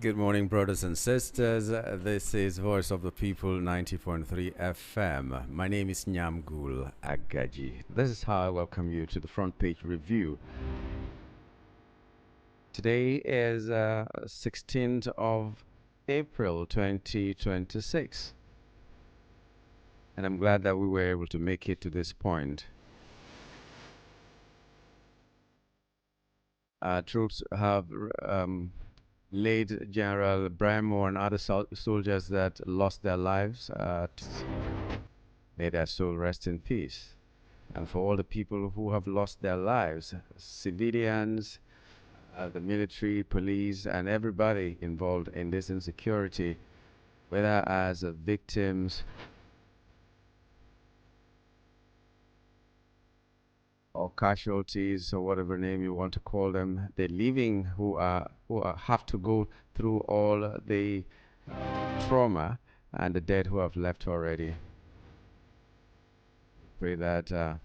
Good morning, brothers and sisters. This is Voice of the People 90.3 FM. My name is Nyamgul Agaji. This is how I welcome you to the front page review. Today is 16th of April 2026, and I'm glad that we were able to make it to this point. Our troops have laid General Braimah and other soldiers that lost their lives. May their soul rest in peace. And for all the people who have lost their lives, civilians, the military, police, and everybody involved in this insecurity, whether as victims or casualties or whatever name you want to call them, the living who have to go through all the trauma, and the dead who have left already. Pray that they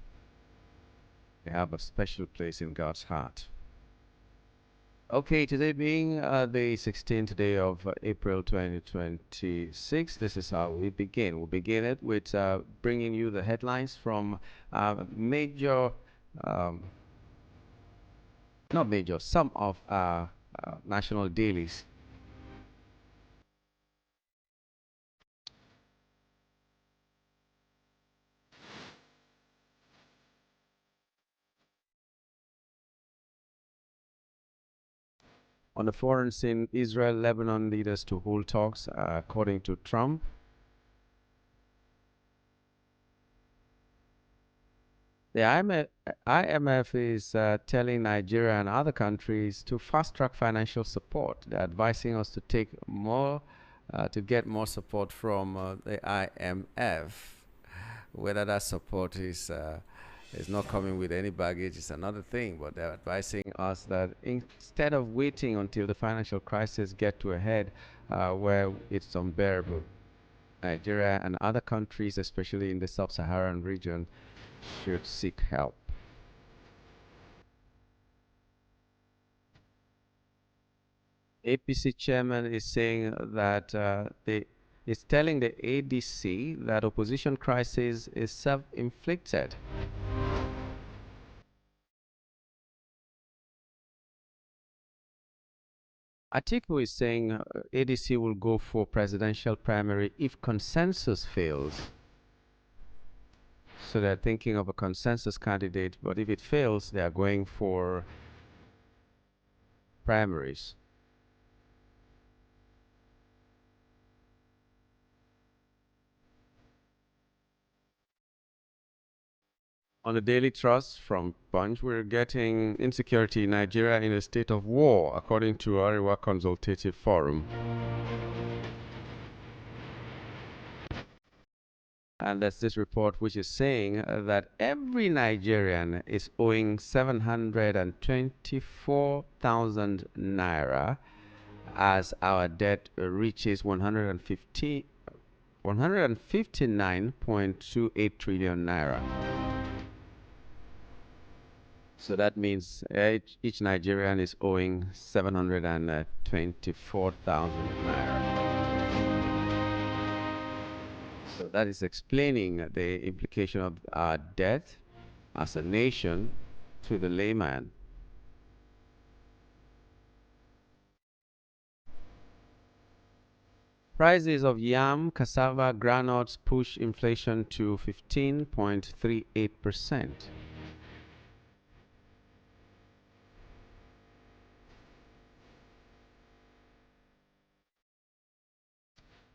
have a special place in God's heart. Okay, today being the 16th day of April 2026, this is how we begin. We'll begin it with bringing you the headlines from major, not major, some of our national dailies. On the foreign scene, Israel, Lebanon leaders to hold talks, according to Trump. The IMF is telling Nigeria and other countries to fast-track financial support. They're advising us to take more, to get more support from the IMF. Whether that support is not coming with any baggage is another thing, but they're advising us that instead of waiting until the financial crisis get to a head where it's unbearable, Nigeria and other countries, especially in the sub-Saharan region, should seek help. APC chairman is saying that is telling the ADC that opposition crisis is self-inflicted. Atiku is saying ADC will go for presidential primary if consensus fails. So they're thinking of a consensus candidate, but if it fails, they are going for primaries. On the Daily Trust from Punch, we're getting insecurity in Nigeria in a state of war, according to Ariwa Consultative Forum. And there's this report which is saying that every Nigerian is owing 724,000 naira as our debt reaches 159.28 trillion naira. So that means each Nigerian is owing 724,000 naira. So that is explaining the implication of our debt as a nation to the layman. Prices of yam, cassava, groundnuts push inflation to 15.38%.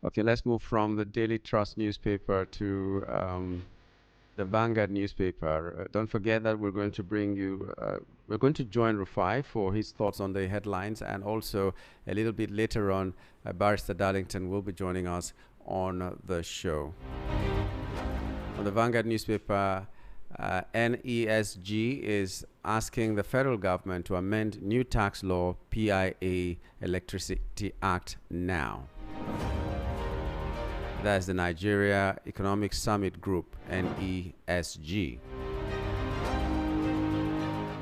Okay, let's move from the Daily Trust newspaper to the Vanguard newspaper. Don't forget that we're going to bring you, we're going to join Rafi for his thoughts on the headlines, and also a little bit later on, Barrister Darlington will be joining us on the show. On the Vanguard newspaper, NESG is asking the federal government to amend new tax law PIA Electricity Act now. That's the Nigeria Economic Summit Group, NESG.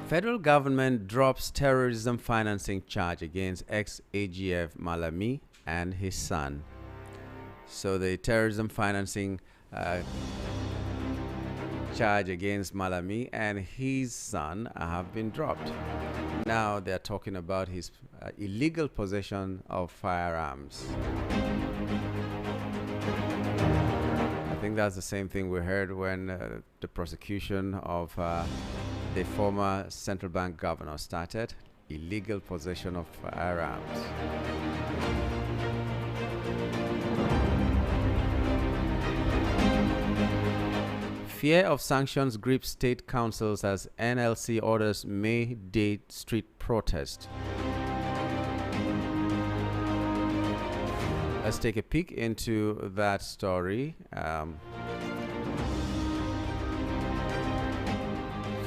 Federal government drops terrorism financing charge against ex-AGF Malami and his son. So the terrorism financing charge against Malami and his son have been dropped. Now they're talking about his illegal possession of firearms. I think that's the same thing we heard when the prosecution of the former central bank governor started. Illegal possession of firearms. Fear of sanctions grips state councils as NLC orders May date street protest. Let's take a peek into that story.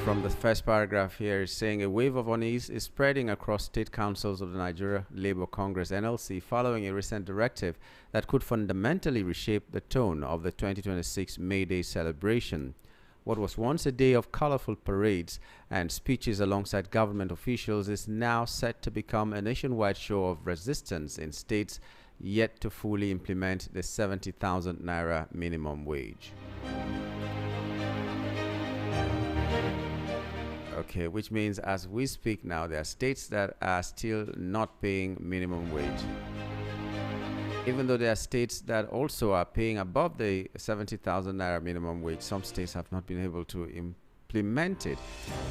From the first paragraph here is saying a wave of unease is spreading across state councils of the Nigeria Labour Congress NLC following a recent directive that could fundamentally reshape the tone of the 2026 May Day celebration. What was once a day of colorful parades and speeches alongside government officials is now set to become a nationwide show of resistance in states yet to fully implement the 70,000 naira minimum wage. Okay, which means as we speak now, there are states that are still not paying minimum wage. Even though there are states that also are paying above the 70,000 naira minimum wage, some states have not been able to implement it.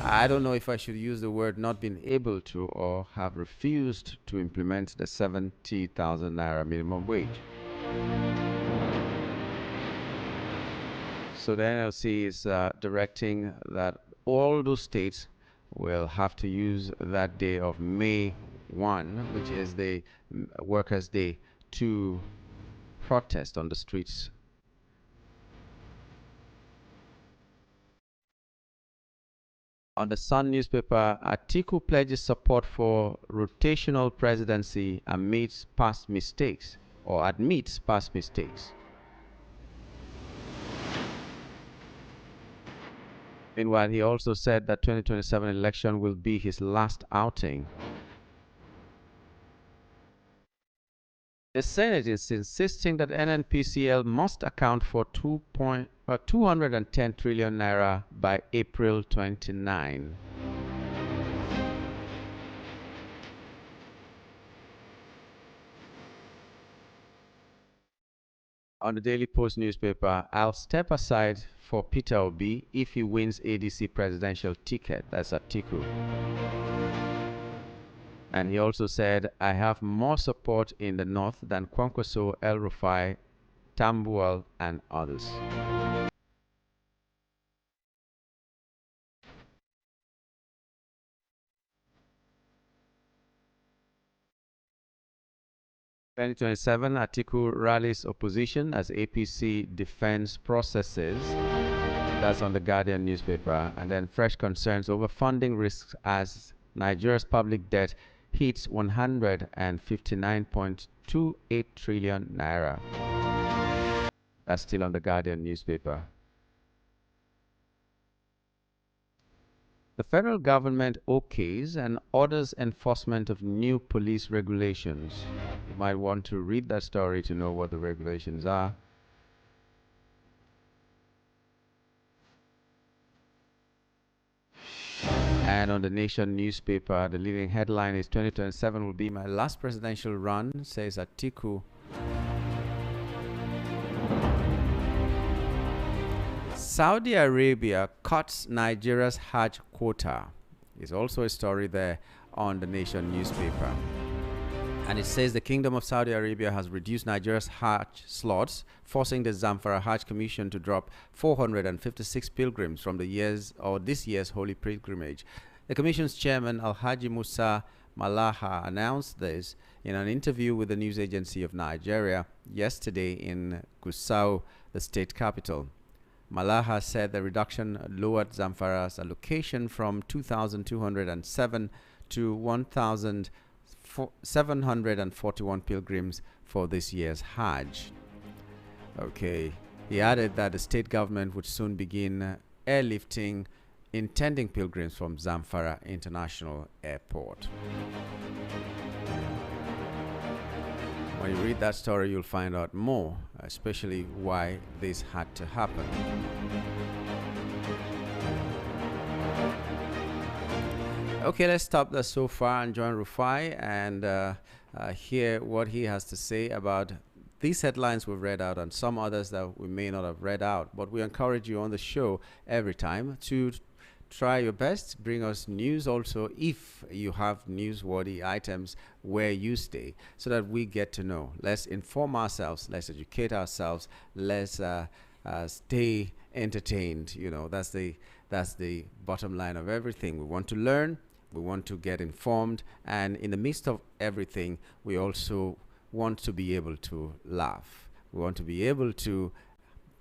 I don't know if I should use the word not been able to or have refused to implement the 70,000 naira minimum wage. So the NLC is directing that all those states will have to use that day of May 1, which is the Workers' Day, to protest on the streets. On the Sun newspaper, Atiku pledges support for rotational presidency amidst past mistakes, or admits past mistakes. Meanwhile, he also said that 2027 election will be his last outing. The Senate is insisting that NNPCL must account for 210 trillion naira by April 29. On the Daily Post newspaper, I'll step aside for Peter Obi if he wins ADC presidential ticket. That's Atiku. And he also said, I have more support in the north than Kwankwaso, El Rufai, Tambuwal, and others. In 2027, Atiku rallies opposition as APC defends processes. That's on the Guardian newspaper. And then fresh concerns over funding risks as Nigeria's public debt hits 159.28 trillion naira. That's still on the Guardian newspaper. The federal government okays and orders enforcement of new police regulations. You might want to read that story to know what the regulations are. And on the Nation newspaper, the leading headline is 2027 will be my last presidential run, says Atiku. Saudi Arabia cuts Nigeria's Hajj quota. Is also a story there on the Nation newspaper. And it says the Kingdom of Saudi Arabia has reduced Nigeria's Hajj slots, forcing the Zamfara Hajj Commission to drop 456 pilgrims from this year's holy pilgrimage. The Commission's chairman, Alhaji Musa Malaha, announced this in an interview with the news agency of Nigeria yesterday in Gusau, the state capital. Malaha said the reduction lowered Zamfara's allocation from 2,207 to 1,741 pilgrims for this year's Hajj. Okay. He added that the state government would soon begin airlifting intending pilgrims from Zamfara International Airport. When you read that story, you'll find out more, especially why this had to happen. Okay, let's stop there so far and join Rufai and hear what he has to say about these headlines we've read out and some others that we may not have read out. But we encourage you on the show every time to try your best, bring us news also if you have newsworthy items where you stay, so that we get to know. Let's inform ourselves, let's educate ourselves, let's stay entertained. You know, that's the bottom line of everything. We want to learn, we want to get informed, and in the midst of everything, we also want to be able to laugh. We want to be able to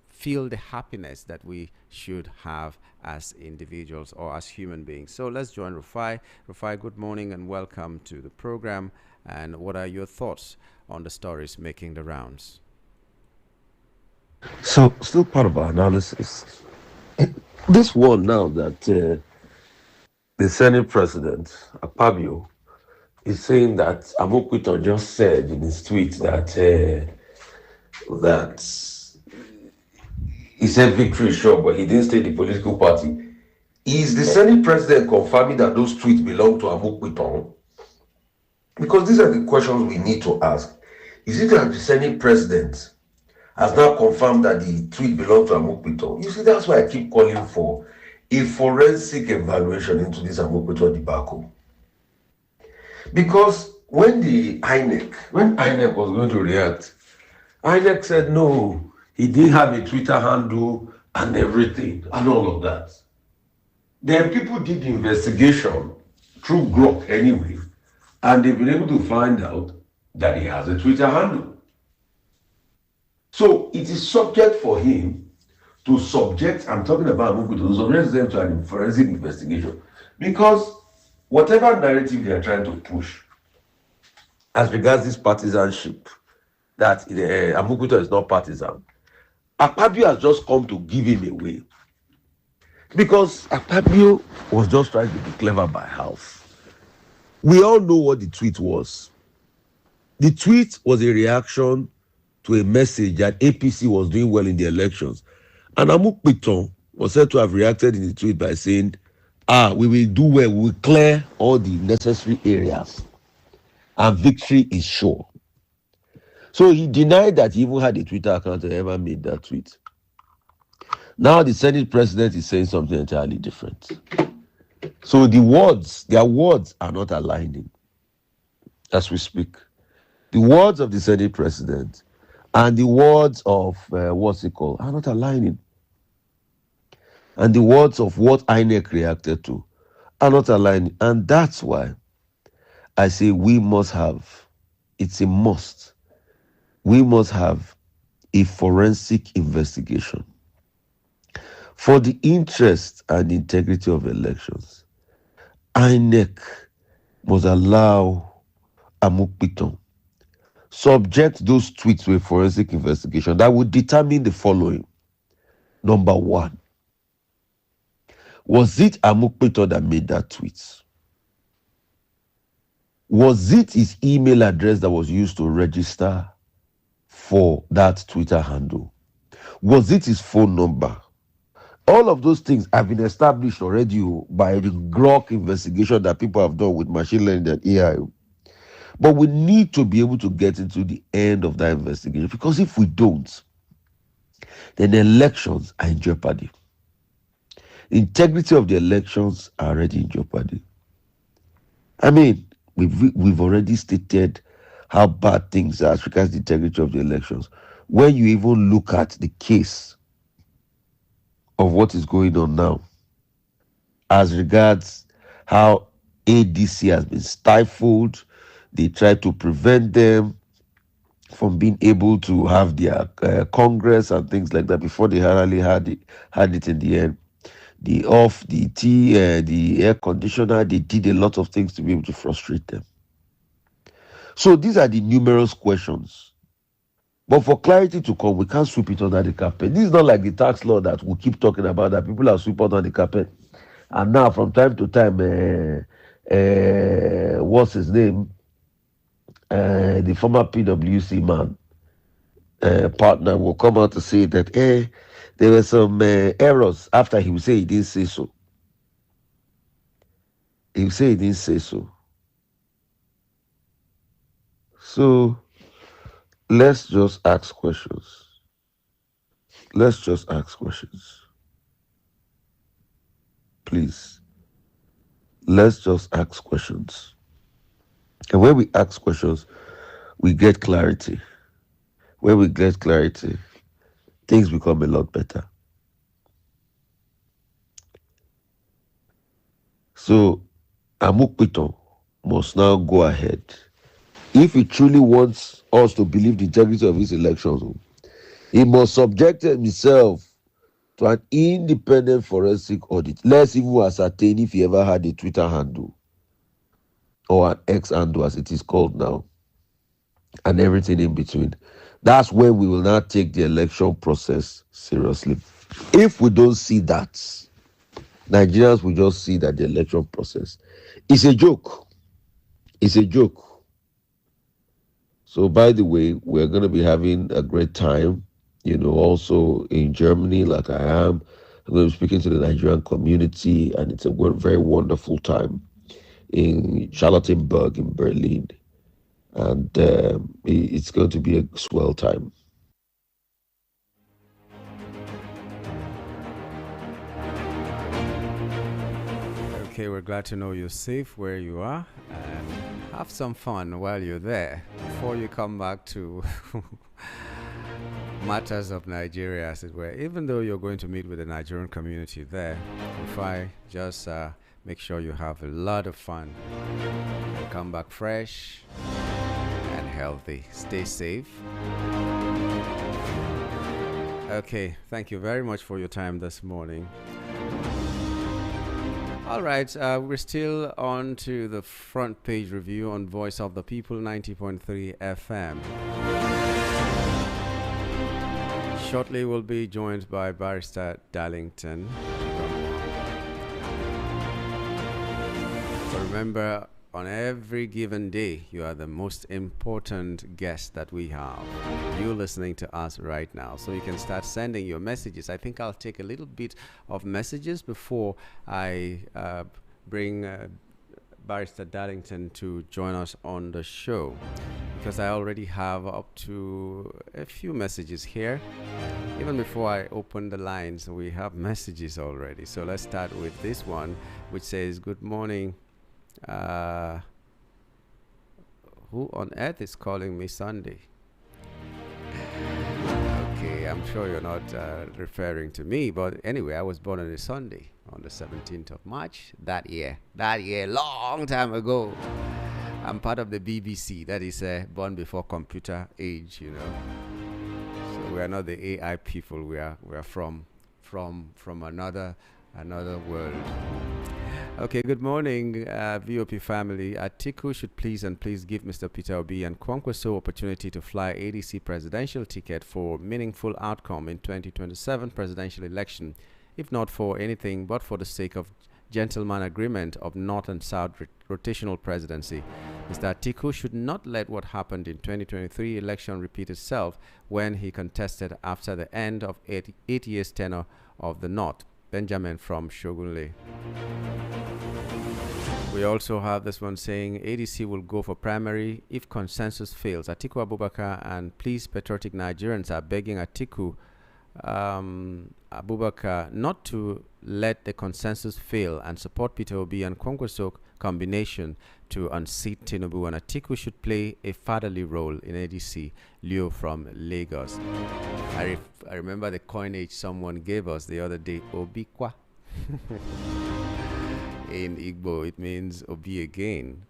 feel the happiness that we should have as individuals or as human beings. So let's join Rufai. Rufai, good morning and welcome to the program. And what are your thoughts on the stories making the rounds? So, still part of our analysis. This one now that the Senate President, Akpabio, is saying that Amokwito just said in his tweet that he said victory is sure, but he didn't state the political party. Is the Senate President confirming that those tweets belong to Amokwito? Because these are the questions we need to ask. Is it that the Senate President has now confirmed that the tweet belongs to Amokwito? You see, that's why I keep calling for a forensic evaluation into this Amokwito debacle. Because when INEC was going to react, INEC said no, he didn't have a Twitter handle and everything and all of that. Then people did the investigation through Grok anyway, and they've been able to find out that he has a Twitter handle. So it is subject for him to subject, I'm talking about Amokwito, to subject them to a forensic investigation. Because whatever narrative they are trying to push as regards this partisanship, that Amokwito is not partisan, Akpabio has just come to give him away. Because Akpabio was just trying to be clever by half. We all know what the tweet was. The tweet was a reaction to a message that APC was doing well in the elections. And Amokwito was said to have reacted in the tweet by saying, we will do well, we will clear all the necessary areas, and victory is sure. So he denied that he even had a Twitter account and ever made that tweet. Now the Senate President is saying something entirely different. So their words are not aligning as we speak. The words of the Senate President and the words of are not aligning. And the words of what INEC reacted to are not aligning. And that's why I say we must have, it's a must, we must have a forensic investigation for the interest and integrity of elections. INEC must allow Amokwito subject those tweets to a forensic investigation that would determine the following. Number one, was it Amokwito that made that tweet? Was it his email address that was used to register for that Twitter handle? Was it his phone number? All of those things have been established already by the Grok investigation that people have done with machine learning and AI. But we need to be able to get into the end of that investigation, because if we don't, then the elections are in jeopardy. The integrity of the elections are already in jeopardy. I mean, we've already stated how bad things are as regards the integrity of the elections. When you even look at the case of what is going on now, as regards how ADC has been stifled, they tried to prevent them from being able to have their Congress and things like that before they hardly had it in the end. The air conditioner, they did a lot of things to be able to frustrate them. So these are the numerous questions. But for clarity to come, we can't sweep it under the carpet. This is not like the tax law that we keep talking about, that people are sweeping under the carpet. And now, from time to time, what's his name? The former PWC man partner will come out to say that there were some errors after he will say he didn't say so. He will say he didn't say so. So let's just ask questions. Let's just ask questions. Please. Let's just ask questions. And when we ask questions, we get clarity. When we get clarity, things become a lot better. So Amukpito must now go ahead. If he truly wants us to believe the integrity of his elections, he must subject himself to an independent forensic audit. Let's even ascertain if he ever had a Twitter handle or an X handle, as it is called now, and everything in between. That's when we will now take the election process seriously. If we don't see that, Nigerians will just see that the election process is a joke. It's a joke. So, by the way, we're going to be having a great time, also in Germany, like I am. I'm going to be speaking to the Nigerian community, and it's a very wonderful time in Charlottenburg in Berlin. And it's going to be a swell time. Okay, we're glad to know you're safe where you are, and have some fun while you're there before you come back to matters of Nigeria, as it were. Even though you're going to meet with the Nigerian community there, if I just make sure you have a lot of fun and come back fresh and healthy. Stay safe. Okay, thank you very much for your time this morning. All right, we're still on to the front page review on Voice of the People 90.3 FM. Shortly, we'll be joined by Barrister Darlington. But remember, on every given day, you are the most important guest that we have. You listening to us right now. So you can start sending your messages. I think I'll take a little bit of messages before I bring Barrister Darlington to join us on the show, because I already have up to a few messages here. Even before I open the lines, we have messages already. So let's start with this one, which says, "Good morning. Who on earth is calling me Sunday?" Okay, I'm sure you're not referring to me, but anyway, I was born on a Sunday, on the 17th of March that year, long time ago. I'm part of the BBC, that is born before computer age, So we are not the AI people. We are from another world. Okay, good morning, VOP family. Atiku should please give Mr. Peter Obi and Kwankwaso opportunity to fly ADC presidential ticket for meaningful outcome in 2027 presidential election, if not for anything but for the sake of gentleman agreement of North and South rotational presidency. Mr. Atiku should not let what happened in 2023 election repeat itself when he contested after the end of 8 years tenure of the North. Benjamin from Shogunle. We also have this one saying ADC will go for primary if consensus fails. Atiku Abubakar and please patriotic Nigerians are begging Atiku Abubakar not to let the consensus fail and support Peter Obi and Kwankwaso combination to unseat Tinubu, and Atiku should play a fatherly role in ADC. Leo from Lagos. I remember the coinage someone gave us the other day, Obikwa. In Igbo, it means Obi again.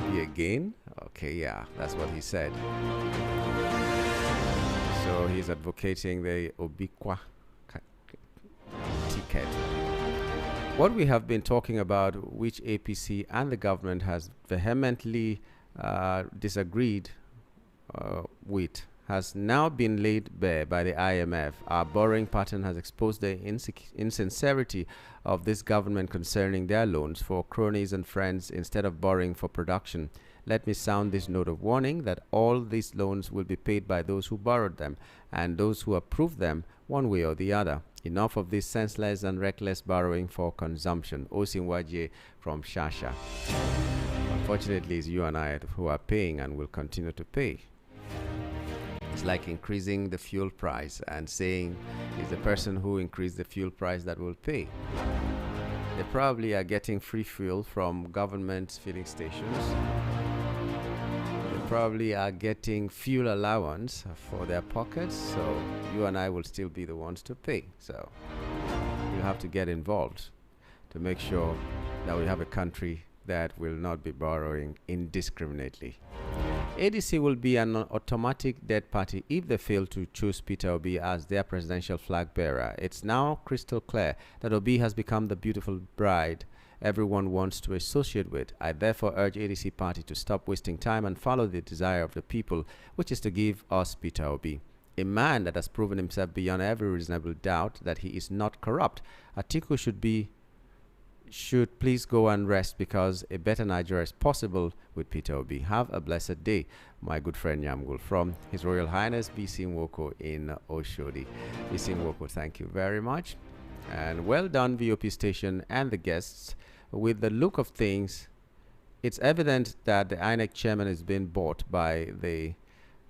Obi again? Okay, yeah, that's what he said. So he's advocating the Obikwa ticket. What we have been talking about, which APC and the government has vehemently disagreed with, has now been laid bare by the IMF. Our borrowing pattern has exposed the insincerity of this government concerning their loans for cronies and friends instead of borrowing for production. Let me sound this note of warning that all these loans will be paid by those who borrowed them and those who approved them one way or the other. Enough of this senseless and reckless borrowing for consumption. Osinwaje from Shasha. Unfortunately, it's you and I who are paying and will continue to pay. It's like increasing the fuel price and saying it's the person who increased the fuel price that will pay. They probably are getting free fuel from government filling stations. They probably are getting fuel allowance for their pockets, so you and I will still be the ones to pay. So you have to get involved to make sure that we have a country that will not be borrowing indiscriminately. ADC will be an automatic dead party if they fail to choose Peter Obi as their presidential flag bearer. It's now crystal clear that Obi has become the beautiful bride everyone wants to associate with. I therefore urge ADC party to stop wasting time and follow the desire of the people, which is to give us Peter Obi, a man that has proven himself beyond every reasonable doubt that he is not corrupt. Atiku should please go and rest because a better Nigeria is possible with Peter Obi. Have a blessed day, my good friend Yamgul, from His Royal Highness BC Nwoko in Oshodi. BC Nwoko, thank you very much. And well done, VOP station and the guests. With the look of things, it's evident that the INEC chairman is being bought by the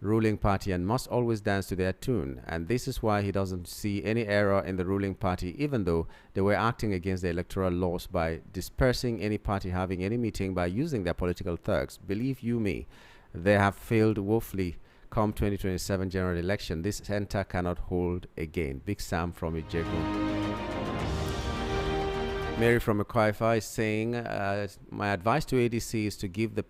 ruling party and must always dance to their tune, and this is why he doesn't see any error in the ruling party, even though they were acting against the electoral laws by dispersing any party having any meeting by using their political thugs. Believe you me, they have failed woefully come 2027 general election. This center cannot hold again. Big Sam from Ijegu. Mary from Akaifa is saying, my advice to ADC is to give the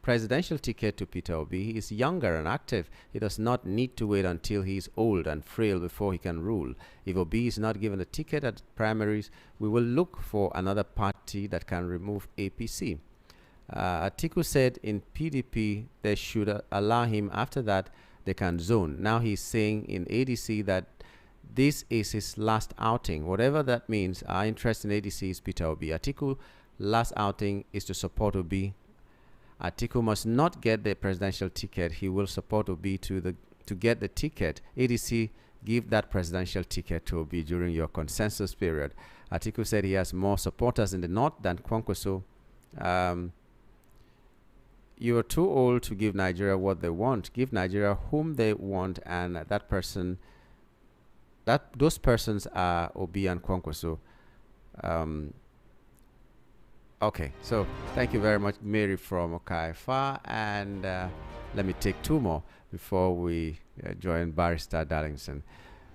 presidential ticket to Peter Obi. He is younger and active. He does not need to wait until he is old and frail before he can rule. If Obi is not given a ticket at primaries, we will look for another party that can remove APC. Atiku said in PDP they should allow him. After that, they can zone. Now he's saying in ADC that this is his last outing. Whatever that means, our interest in ADC is Peter Obi. Atiku last outing is to support Obi. Atiku must not get the presidential ticket. He will support Obi to get the ticket. ADC, give that presidential ticket to Obi during your consensus period. Atiku said he has more supporters in the north than Kwankwaso. You are too old to give Nigeria what they want. Give Nigeria whom they want, and those persons are Obi and Kwankwaso. Okay, so thank you very much, Mary from Okaifa, and let me take two more before we join Barrister Darlington.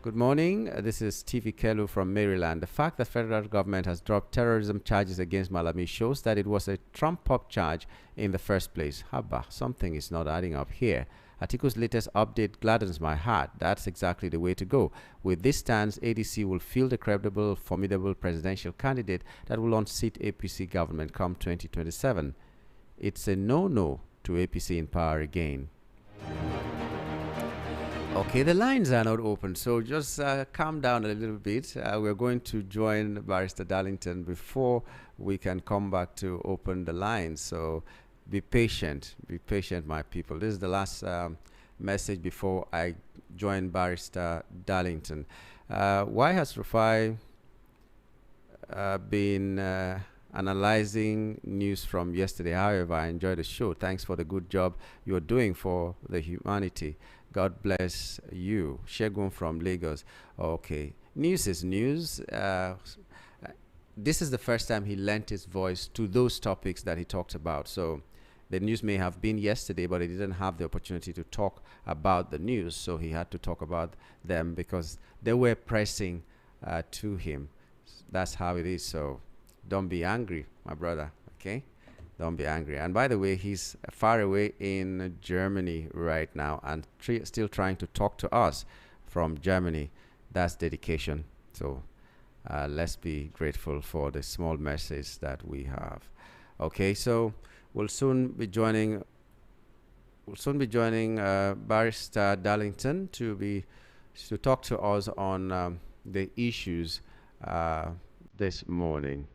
Good morning, this is TV Kelu from Maryland. The fact that federal government has dropped terrorism charges against Malami shows that it was a trump-up charge in the first place. Haba, something is not adding up here. Atiku's latest update gladdens my heart. That's exactly the way to go. With this stance, ADC will field a credible, formidable presidential candidate that will unseat APC government come 2027. It's a no-no to APC in power again. Okay, the lines are not open, so just calm down a little bit. We're going to join Barrister Darlington before we can come back to open the lines. So be patient, my people. This is the last message before I join Barrister Darlington. Why has Rafi been analyzing news from yesterday? However, I enjoyed the show. Thanks for the good job you're doing for the humanity. God bless you. Shegun from Lagos. Okay, news is news. This is the first time he lent his voice to those topics that he talked about. So the news may have been yesterday, but he didn't have the opportunity to talk about the news. So he had to talk about them because they were pressing to him. That's how it is. So don't be angry, my brother. Okay? Don't be angry. And by the way, he's far away in Germany right now and still trying to talk to us from Germany. That's dedication. So let's be grateful for the small message that we have. Okay, so we'll soon be joining will soon be joining Barrister Darlington to talk to us on the issues this morning.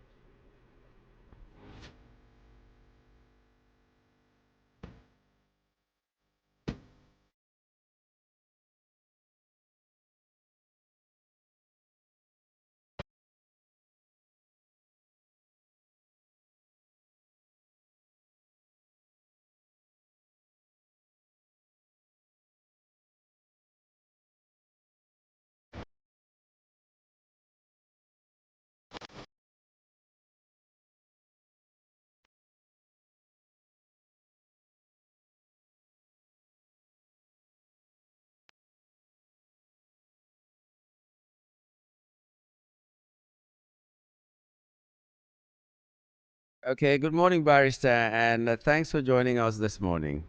Okay, good morning, Barrister, and thanks for joining us this morning.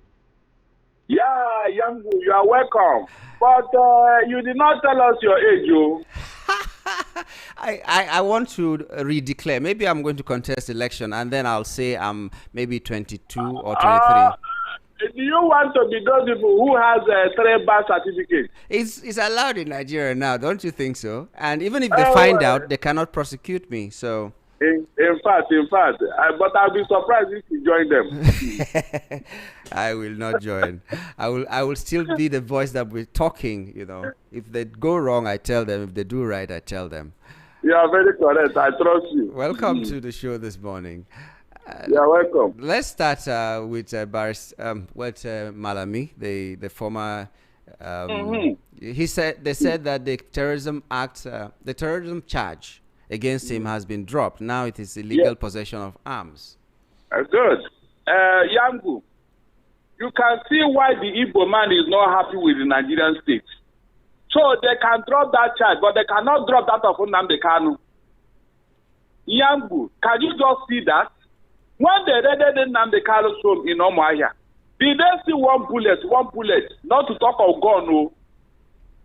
Yeah, young, you are welcome. But you did not tell us your age, you. I want to redeclare. Maybe I'm going to contest election, and then I'll say I'm maybe 22 or 23. Do you want to be those people who has a 3 birth certificate? It's allowed in Nigeria now, don't you think so? And even if they Oh, find out, they cannot prosecute me. So, in fact, but I'll be surprised if you join them. I will not join. I will still be the voice that we're talking. You know, if they go wrong, I tell them. If they do right, I tell them. You are very correct. I trust you. Welcome to the show this morning. You are welcome. Let's start with Malami, the former. They said that the terrorism act, the terrorism charge against him has been dropped. Now it is illegal possession of arms. Good. Yangu, you can see why the Igbo man is not happy with the Nigerian state. So they can drop that charge, but they cannot drop that of Nnamdi Kanu. Yangu, can you just see that? When they raided Nnamdi Kanu's home in Umuahia, did they see one bullet, not to talk of gun, no?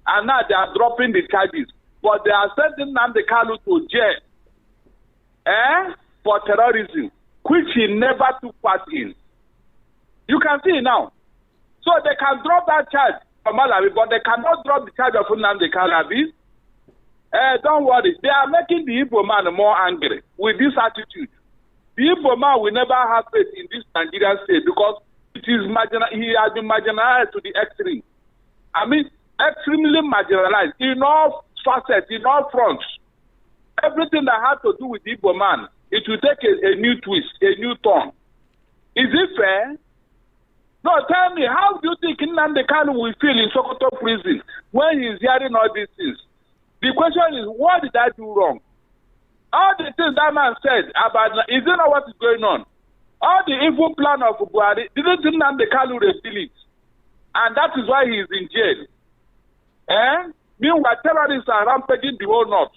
And now they are dropping the charges. But they are sending Nnamdi Kanu to jail for terrorism, which he never took part in. You can see now. So they can drop that charge from Malawi, but they cannot drop the charge of Nnamdi Kanu. Don't worry. They are making the Igbo man more angry with this attitude. The Igbo man will never have faith in this Nigerian state because it is he has been marginalized to the extreme. I mean, extremely marginalized in all facets, in all fronts. Everything that has to do with the Igbo man, it will take a new twist, a new turn. Is it fair? No, tell me, how do you think Nnamdi Kanu will feel in Sokoto prison when he's hearing all these things? The question is, what did I do wrong? All the things that man said about, is it not what is going on? All the evil plan of Buhari, didn't Nnamdi Kanu reveal it? And that is why he is in jail. Meanwhile, terrorists are rampaging the whole north.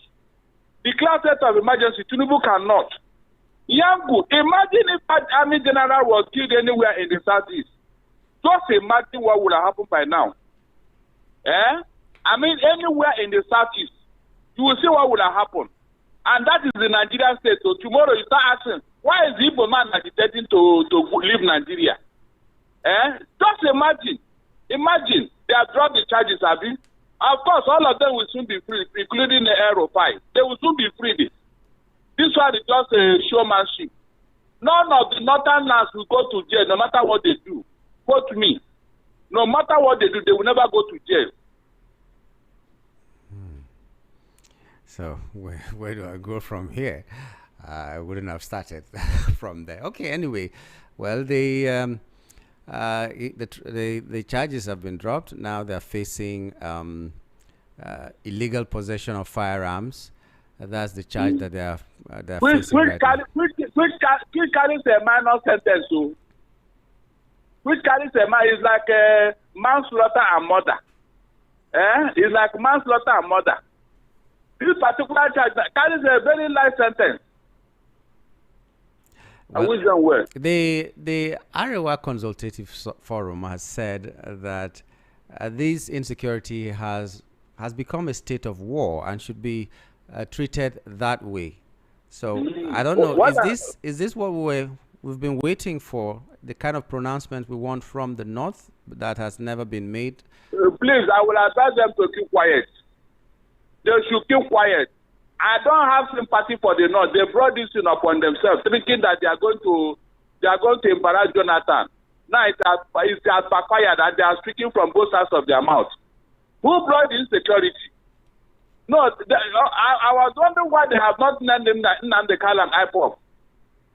Declare state of emergency, Tinubu cannot. Yangu, imagine if that army general was killed anywhere in the southeast. Just imagine what would have happened by now. I mean, anywhere in the southeast, you will see what would have happened. And that is the Nigerian state. So tomorrow you start asking, why is the Igbo man agitating to leave Nigeria? Just imagine. Imagine they have dropped the charges, Abi. Of course, all of them will soon be free, including the Aeropie. They will soon be free. This one is just a showmanship. None of the northerners will go to jail, no matter what they do. Quote me. No matter what they do, they will never go to jail. So where do I go from here? I wouldn't have started from there. Okay, anyway, well, the charges have been dropped. Now they're facing illegal possession of firearms. That's the charge that they're facing right now. Which carries a minor sentence, so which carries a man is like manslaughter and murder. It's like manslaughter and murder. This particular charge carries a very light sentence. Well, I wish them well. The Arewa Consultative Forum has said that this insecurity has become a state of war and should be treated that way. So I don't know. Is this what we've been waiting for? The kind of pronouncement we want from the north that has never been made? Please, I will advise them to keep quiet. They should keep quiet. I don't have sympathy for the North. They brought this thing upon themselves, thinking that they are going to embarrass Jonathan. Now it has backfired, and they are speaking from both sides of their mouth. Who brought the insecurity? No, I was wondering why they have not named them Nnamdi Kanu and IPOB.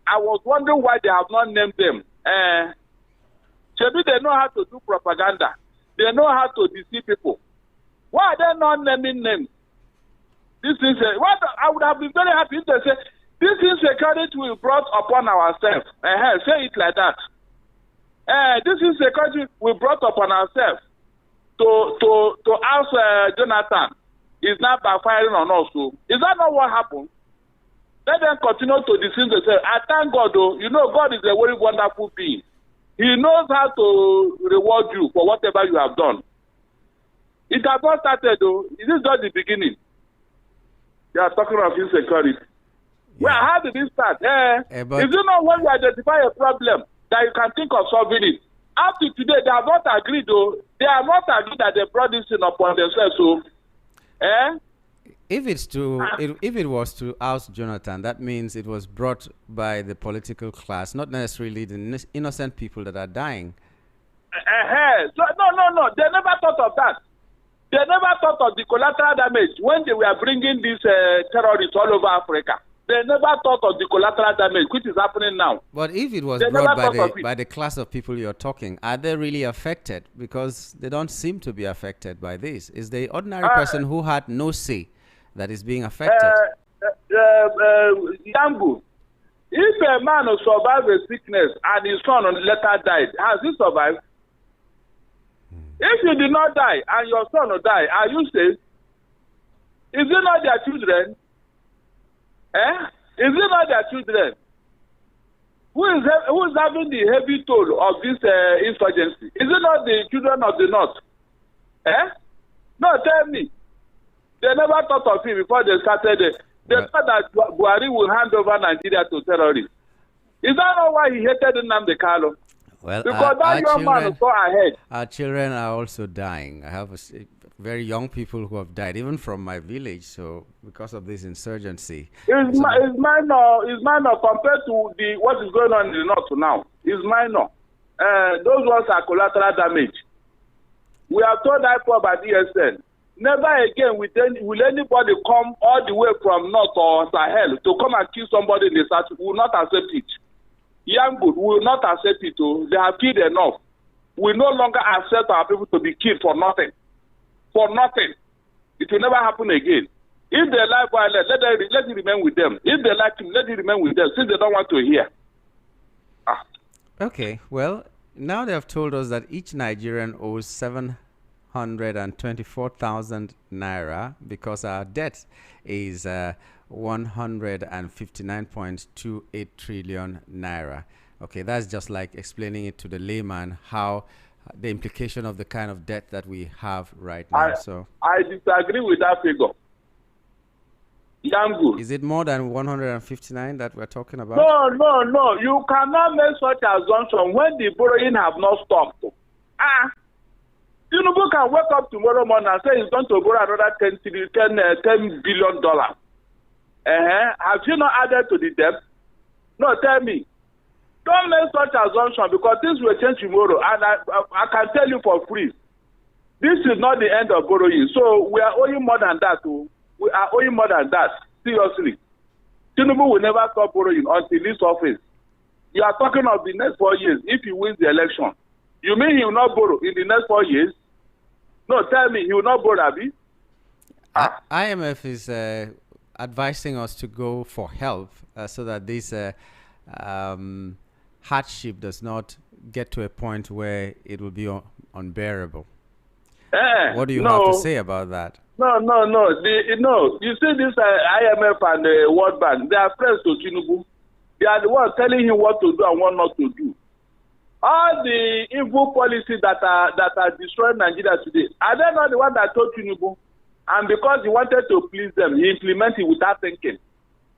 I was wondering why they have not named them. Maybe they know how to do propaganda. They know how to deceive people. Why are they not naming names? This is I would have been very happy if they say this insecurity we brought upon ourselves. Say it like that. This insecurity we brought upon ourselves to ask Jonathan is not backfiring on us. So is that not what happened? Let them continue to deceive themselves. I thank God, though. You know, God is a very wonderful being. He knows how to reward you for whatever you have done. It has not started, though. This is just the beginning. They are talking of insecurity. Yeah. Well, how did it start? Is it not when you identify a problem that you can think of solving it? Up to today, they have not agreed, though. They have not agreed that they brought this thing upon themselves. So, if it was to oust Jonathan, that means it was brought by the political class, not necessarily the innocent people that are dying. So, no. They never thought of that. They never thought of the collateral damage when they were bringing these terrorists all over Africa. They never thought of the collateral damage, which is happening now. But if it was brought by the class of people you're talking, are they really affected? Because they don't seem to be affected by this. Is the ordinary person who had no say that is being affected? Yambu, if a man survived a sickness and his son later died, has he survived? If you did not die and your son will die, are you safe? Is it not their children? Is it not their children? Who is having the heavy toll of this insurgency? Is it not the children of the North? No, tell me. They never thought of it before they started. They thought that Buries will hand over Nigeria to terrorists. Is that not why he hated Nnamdi Kanu? Well, because that young man saw ahead. Our children are also dying. I have very young people who have died, even from my village. So because of this insurgency, it's minor compared to what is going on in the North now. It's minor. Those ones are collateral damage. We have told IPOB at ESN, never again will anybody come all the way from North or Sahel to come and kill somebody in the South. We will not accept it. Young will not accept it. They have killed enough. We no longer accept our people to be killed for nothing. For nothing. It will never happen again. If they like violence, let it remain with them. If they like him, let it remain with them, since they don't want to hear. Okay, well, now they have told us that each Nigerian owes 724,000 naira because our debt is 159.28 trillion naira. Okay, that's just like explaining it to the layman how the implication of the kind of debt that we have right now. I disagree with that figure. Yangu. Is it more than 159 that we're talking about? No. You cannot make such assumption when the borrowing have not stopped. Tinubu can wake up tomorrow morning and say he's going to borrow another $10 billion. Have you not added to the debt? No, tell me. Don't make such assumption because things will change tomorrow. And I can tell you for free, this is not the end of borrowing. So we are owing more than that. We are owing more than that. Seriously. Tinubu will never stop borrowing until this office. You are talking of the next 4 years if he wins the election. You mean he will not borrow in the next 4 years? No, tell me, he will not borrow, Abi? IMF is advising us to go for help so that this hardship does not get to a point where it will be unbearable. What do you have to say about that? No. You see this IMF and the World Bank, they are friends to Tinubu. They are the ones telling him what to do and what not to do. All the evil policies that are destroying Nigeria today, are they not the one that told Tinubu? And because he wanted to please them, he implemented it without thinking.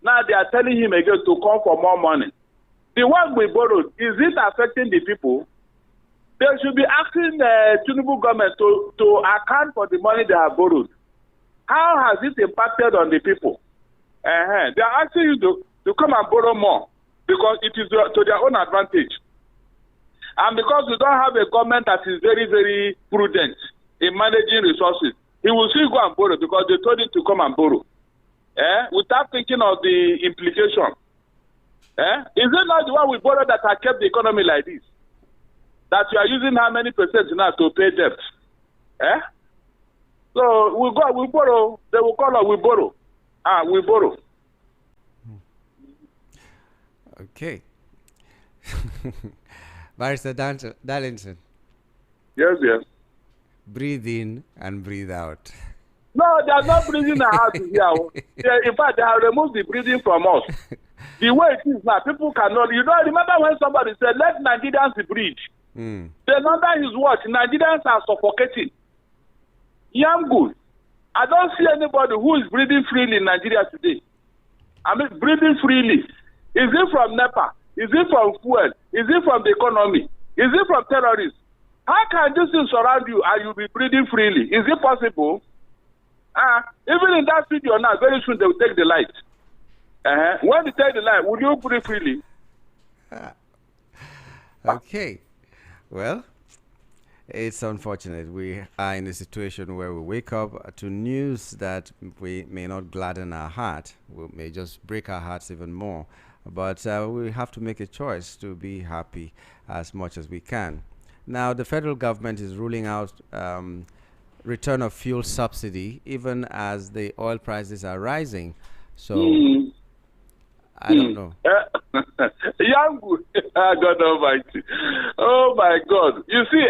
Now they are telling him again to come for more money. The one we borrowed, is it affecting the people? They should be asking the Tinubu government to account for the money they have borrowed. How has it impacted on the people? They are asking you to come and borrow more because it is to their own advantage. And because we don't have a government that is very, very prudent in managing resources, he will still go and borrow because they told him to come and borrow. Without thinking of the implication. Is it not the one we borrow that has kept the economy like this? That you are using how many percent now to pay debt? So we borrow. They will call us, we borrow. We borrow. Okay. Barrister Darlington. Yes, yes. Breathe in and breathe out. No, they are not breathing out here. In fact, they have removed the breathing from us. The way it is now, people cannot. You know, remember when somebody said, let Nigerians breathe. Then under his watch, Nigerians are suffocating. Good. I don't see anybody who is breathing freely in Nigeria today. I mean, breathing freely. Is it from NEPA? Is it from fuel? Is it from the economy? Is it from terrorists? How can this thing surround you and you be breathing freely? Is it possible? Even in that video now, very soon they will take the light. When they take the light, will you breathe freely? Okay. Well, it's unfortunate. We are in a situation where we wake up to news that we may not gladden our heart. We may just break our hearts even more. But we have to make a choice to be happy as much as we can. Now, the federal government is ruling out return of fuel subsidy, even as the oil prices are rising. So, I don't know. God Almighty. Oh, my God. You see,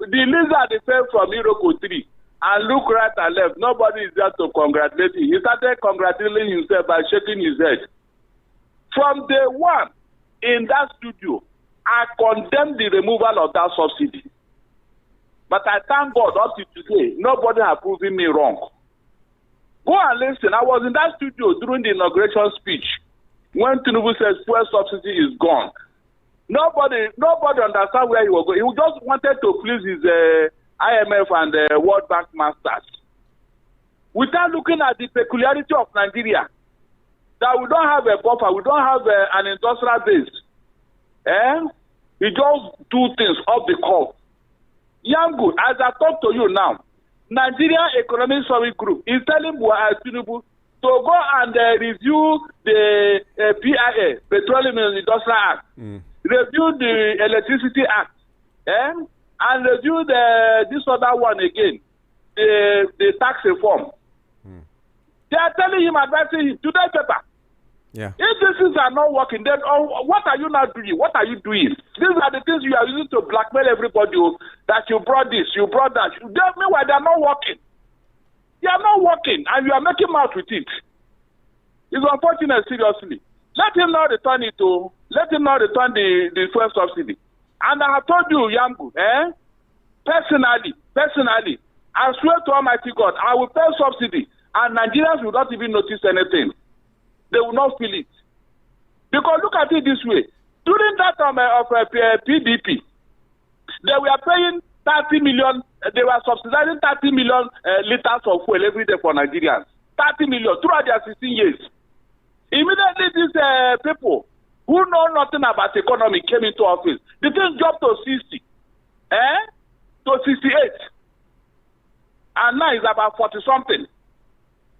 the lizard is fell from Iroko tree and look right and left. Nobody is there to congratulate him. He started congratulating himself by shaking his head. From day one in that studio, I condemned the removal of that subsidy. But I thank God up to today, nobody has proven me wrong. Go and listen. I was in that studio during the inauguration speech when Tinubu says fuel subsidy is gone. Nobody understand where he was going. He just wanted to please his IMF and World Bank masters. Without looking at the peculiarity of Nigeria, that we don't have a buffer, we don't have an industrial base. We just do things off the cuff. Good. As I talk to you now, Nigeria Economic Survey Group is telling Tinubu to go and review the PIA, Petroleum and Industrial Act, review the Electricity Act, and review this other one again, the tax reform. They are telling him, advising him, today's paper. Yeah. If these things are not working, then what are you not doing? What are you doing? These are the things you are using to blackmail everybody that you brought this, you brought that. Meanwhile, they are not working. They are not working, and you are making mouth with it. It's unfortunate, seriously. Let him not return it to, let him not return the fuel subsidy. And I have told you, Yamgu, personally, I swear to Almighty God, I will pay subsidy, and Nigerians will not even notice anything. They will not feel it. Because look at it this way. During that time of PDP, they were paying 30 million, they were subsidizing 30 million liters of fuel every day for Nigerians. 30 million throughout their 16 years. Immediately these people who know nothing about economy came into office. The thing dropped to 60, to 68. And now it's about 40 something.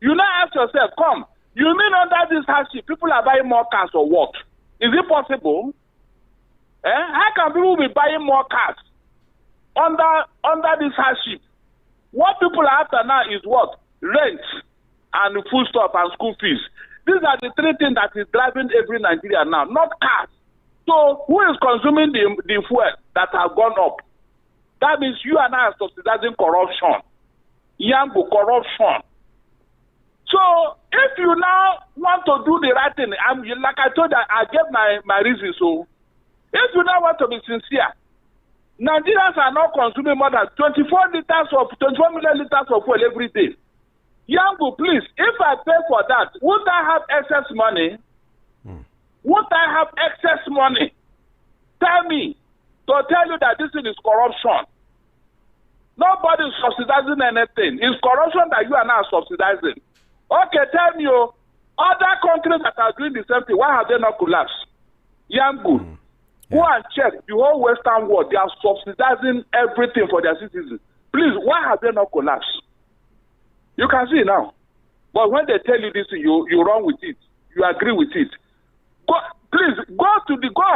You now ask yourself, come, you mean under this hardship, people are buying more cars or what? Is it possible? How can people be buying more cars under this hardship? What people are after now is what? Rent and food stuff and school fees. These are the three things that is driving every Nigerian now, not cars. So who is consuming the fuel that have gone up? That means you and I are subsidizing corruption. Yambo corruption. So if you now want to do the right thing, like I told you, I gave my reasons. So if you now want to be sincere, Nigerians are now consuming more than 24 million liters of fuel every day. Yambu, please, if I pay for that, won't I have excess money? Won't I have excess money? Tell me. to tell you that this thing is corruption. Nobody is subsidizing anything. It's corruption that you are now subsidizing. Okay, tell me, other countries that are doing the same thing, why have they not collapsed? Yangu, go and check the whole Western world. They are subsidizing everything for their citizens. Please, why have they not collapsed? You can see now. But when they tell you this, you run with it. You agree with it. Please go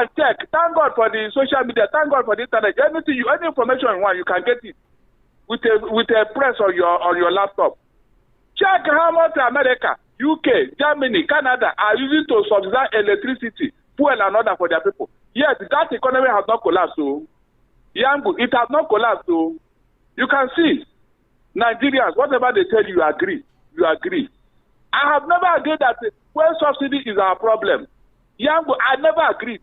and check. Thank God for the social media. Thank God for the internet. Any information you want, you can get it with a press on your laptop. Check how much America, UK, Germany, Canada are using to subsidize electricity, fuel, and other for their people. Yes, that economy has not collapsed. So, Yangu, it has not collapsed. So, you can see Nigerians, whatever they tell you, you agree. You agree. I have never agreed that fuel subsidy is our problem. Yangu, I never agreed.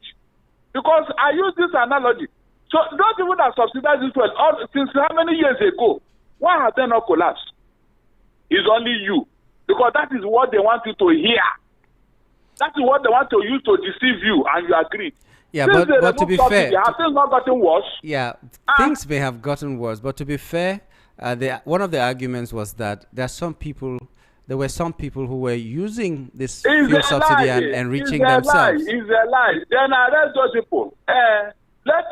Because I use this analogy. So those people that subsidize this fuel, since how many years ago, why have they not collapsed? It's only you. Because that is what they want you to hear. That is what they want to use to deceive you, and you agree. Yeah, but to be fair, have things not gotten worse? Yeah, things may have gotten worse, but to be fair, one of the arguments was that there were some people who were using this fuel subsidy and enriching themselves. It's a lie. Then arrest those people. Let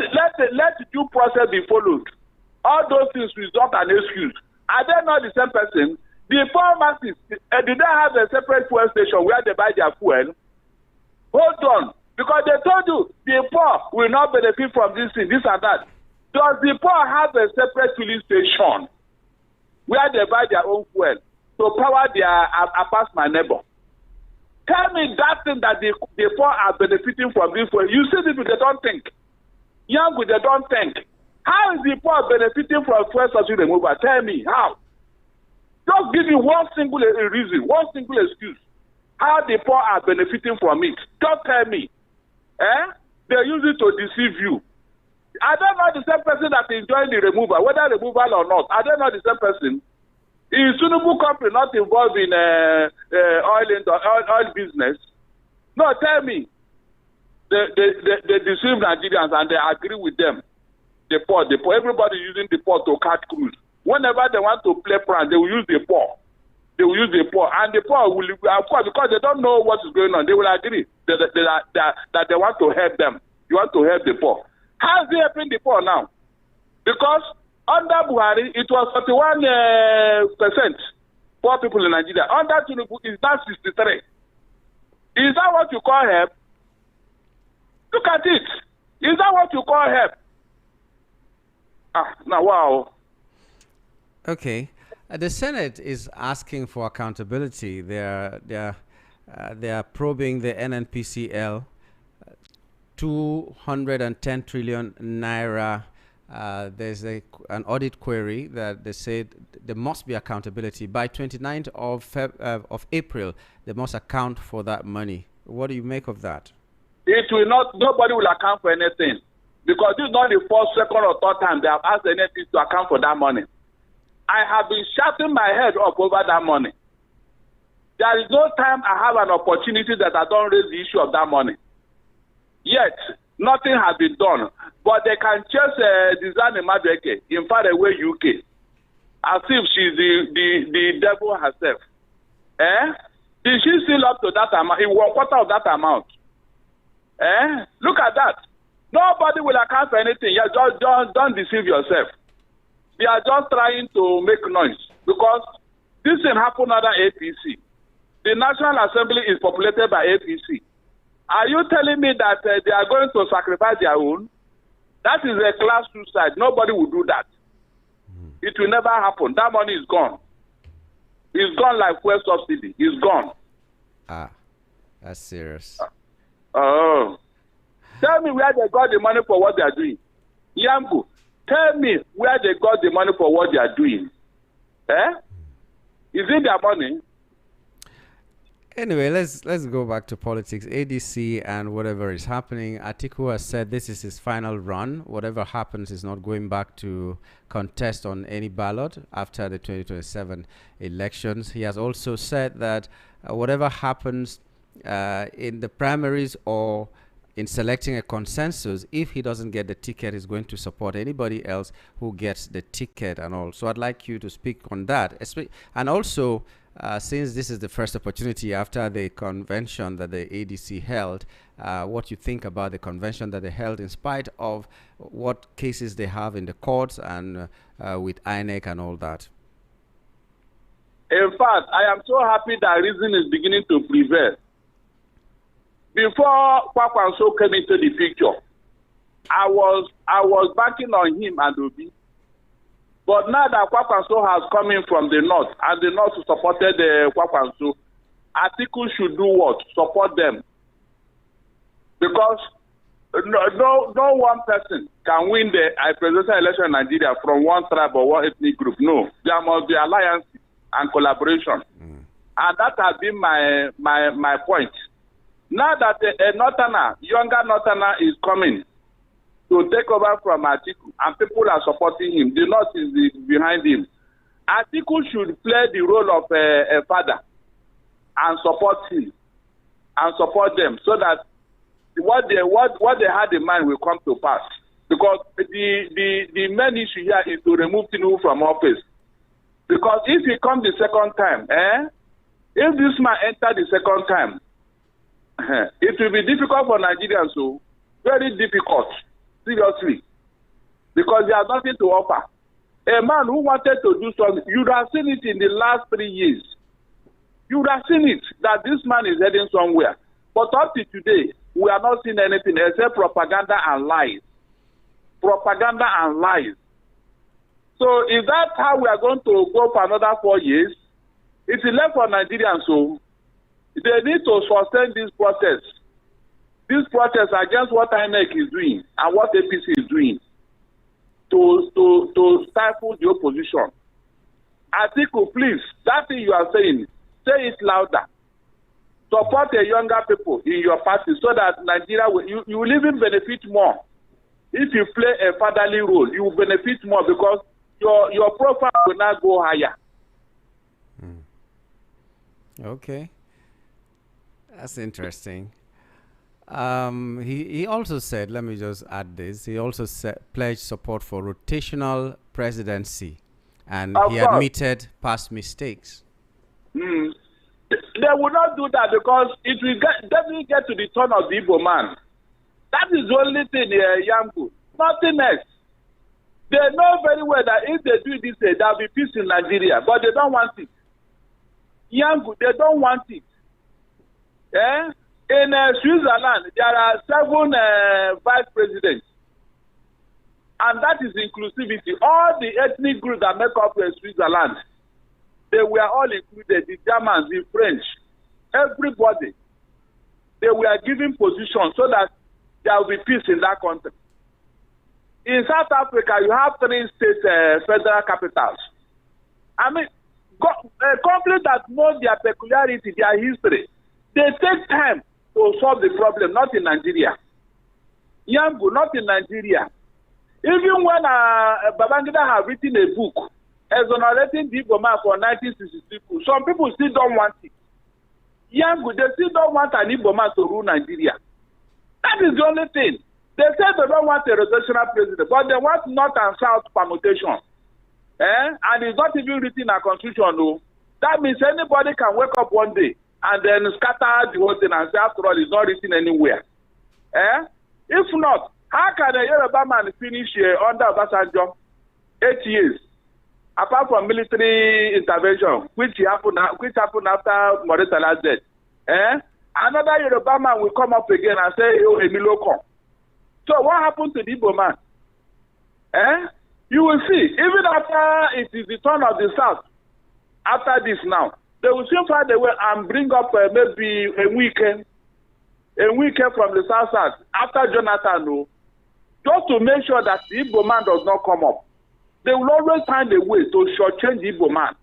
due process be followed. All those things is not an excuse. Are they not the same person? The poor masses, did they have a separate fuel station where they buy their fuel? Hold on. Because they told you the poor will not benefit from this thing, this and that. Does the poor have a separate filling station where they buy their own fuel to power their past my neighbor? Tell me that thing that the poor are benefiting from this fuel. You see people, they don't think. Young, they don't think. How is the poor benefiting from fuel subsidy removal? Tell me, how? Just give me one single reason, one single excuse. How the poor are benefiting from it. Just tell me. They use it to deceive you. I don't know the same person that is enjoying the removal, whether removal or not. I don't know the same person. Is Tinubu company not involved in oil business? No, tell me. They deceive Nigerians and they agree with them. The poor, everybody using the poor to catch cruise. Whenever they want to play prank, they will use the poor. They will use the poor, and the poor will, of course, because they don't know what is going on, they will agree that they want to help them. You want to help the poor. How is it helping the poor now? Because under Buhari, it was 41% poor people in Nigeria. Under Tinubu, it's now 63. Is that what you call help? Look at it. Is that what you call help? Now, wow. Okay. The Senate is asking for accountability. They are probing the NNPCL, 210 trillion naira. There's an audit query that they said there must be accountability by 29th of April. They must account for that money. What do you make of that? It will not. Nobody will account for anything because this is not the first, second, or third time they have asked the NNPC to account for that money. I have been shouting my head up over that money. There is no time I have an opportunity that I don't raise the issue of that money. Yet, nothing has been done. But they can chase Design Madreke in faraway UK as if she's the devil herself. Did she still up to that amount? In 1/4 of that amount. Look at that. Nobody will account for anything. Yeah, just don't deceive yourself. They are just trying to make noise because this thing happened under APC. The National Assembly is populated by APC. Are you telling me that they are going to sacrifice their own? That is a class suicide. Nobody will do that. It will never happen. That money is gone. It's gone like fuel subsidy. It's gone. That's serious. Oh. Tell me where they got the money for what they are doing. Yambu, tell me where they got the money for what they are doing. Is it their money? Anyway, let's go back to politics. ADC and whatever is happening. Atiku has said this is his final run. Whatever happens is not going back to contest on any ballot after the 2027 elections. He has also said that whatever happens in the primaries or in selecting a consensus, if he doesn't get the ticket, he's going to support anybody else who gets the ticket and all. So I'd like you to speak on that. And also, since this is the first opportunity after the convention that the ADC held, what you think about the convention that they held in spite of what cases they have in the courts and with INEC and all that. In fact, I am so happy that reason is beginning to prevail. Before Kwakwanso came into the picture, I was backing on him and Obi. But now that Kwakwanso has come in from the north, and the north supported Kwakwanso, Atiku should do what? Support them. Because no one person can win the presidential election in Nigeria from one tribe or one ethnic group. No. There must be alliance and collaboration. And that has been my point. Now that a northerner, younger northerner is coming to take over from Atiku, and people are supporting him, the north is behind him. Atiku should play the role of a father and support him and support them so that what they had in mind will come to pass. Because the main issue here is to remove Tinubu from office. Because if he comes the second time, if this man enters the second time, it will be difficult for Nigerians, so very difficult, seriously, because he has nothing to offer. A man who wanted to do something, you would have seen it in the last 3 years. You would have seen it, that this man is heading somewhere. But up to today, we are not seeing anything except propaganda and lies. Propaganda and lies. So if that's how we are going to go for another 4 years, it's left for Nigerians, so they need to sustain this protest. This protest against what INEC is doing and what APC is doing to stifle the opposition. Atiku, please, that thing you are saying, say it louder. Support the younger people in your party so that Nigeria you will even benefit more. If you play a fatherly role, you will benefit more because your profile will not go higher. Okay. That's interesting. He also said, let me just add this, he also pledged support for rotational presidency, and he admitted past mistakes. They will not do that because it will definitely get to the turn of the Igbo man. That is the only thing, Yambu. Nothing else. They know very well that if they do this, there will be peace in Nigeria, but they don't want it. Yambu, they don't want it. In Switzerland, there are 7 vice presidents, and that is inclusivity. All the ethnic groups that make up Switzerland, they were all included, the Germans, the French, everybody. They were given positions so that there will be peace in that country. In South Africa, you have 3 state federal capitals. I mean, countries that know their peculiarity, their history, they take time to solve the problem, not in Nigeria. Yambu, not in Nigeria. Even when Babangida have written a book exonerating the Igbo man for 1963, some people still don't want it. Yambu, they still don't want an Igbo man to rule Nigeria. That is the only thing. They say they don't want a rotational president, but they want north and south permutation. And it's not even written in our constitution, no. That means anybody can wake up one day and then scatter the whole thing and say, after all, it's not written anywhere. If not, how can a Yoruba man finish under Obasanjo 8 years, apart from military intervention, which happened after Moritala's death? Another Yoruba man will come up again and say, oh, Emiloko. So what happened to the Igbo man? You will see, even after it is the turn of the South, after this now, they will soon find a way and bring up maybe a weekend from the South after Jonathan, just to make sure that the Igbo man does not come up. They will always find a way to shortchange the Igbo man.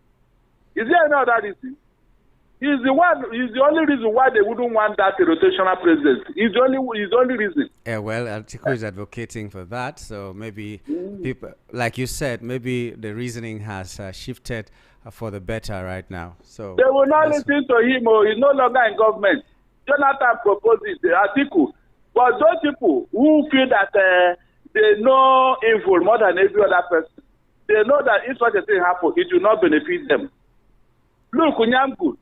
Is there any other reason? He's the only reason why they wouldn't want that rotational presidency. He's the only reason. Well, Atiku is advocating for that, so maybe people, like you said, maybe the reasoning has shifted for the better right now. So they will not listen to him. He's no longer in government. Jonathan proposed it. Atiku, But those people who feel that they know evil more than every other person, they know that if such a thing happens, it will not benefit them. Look, Unyamku,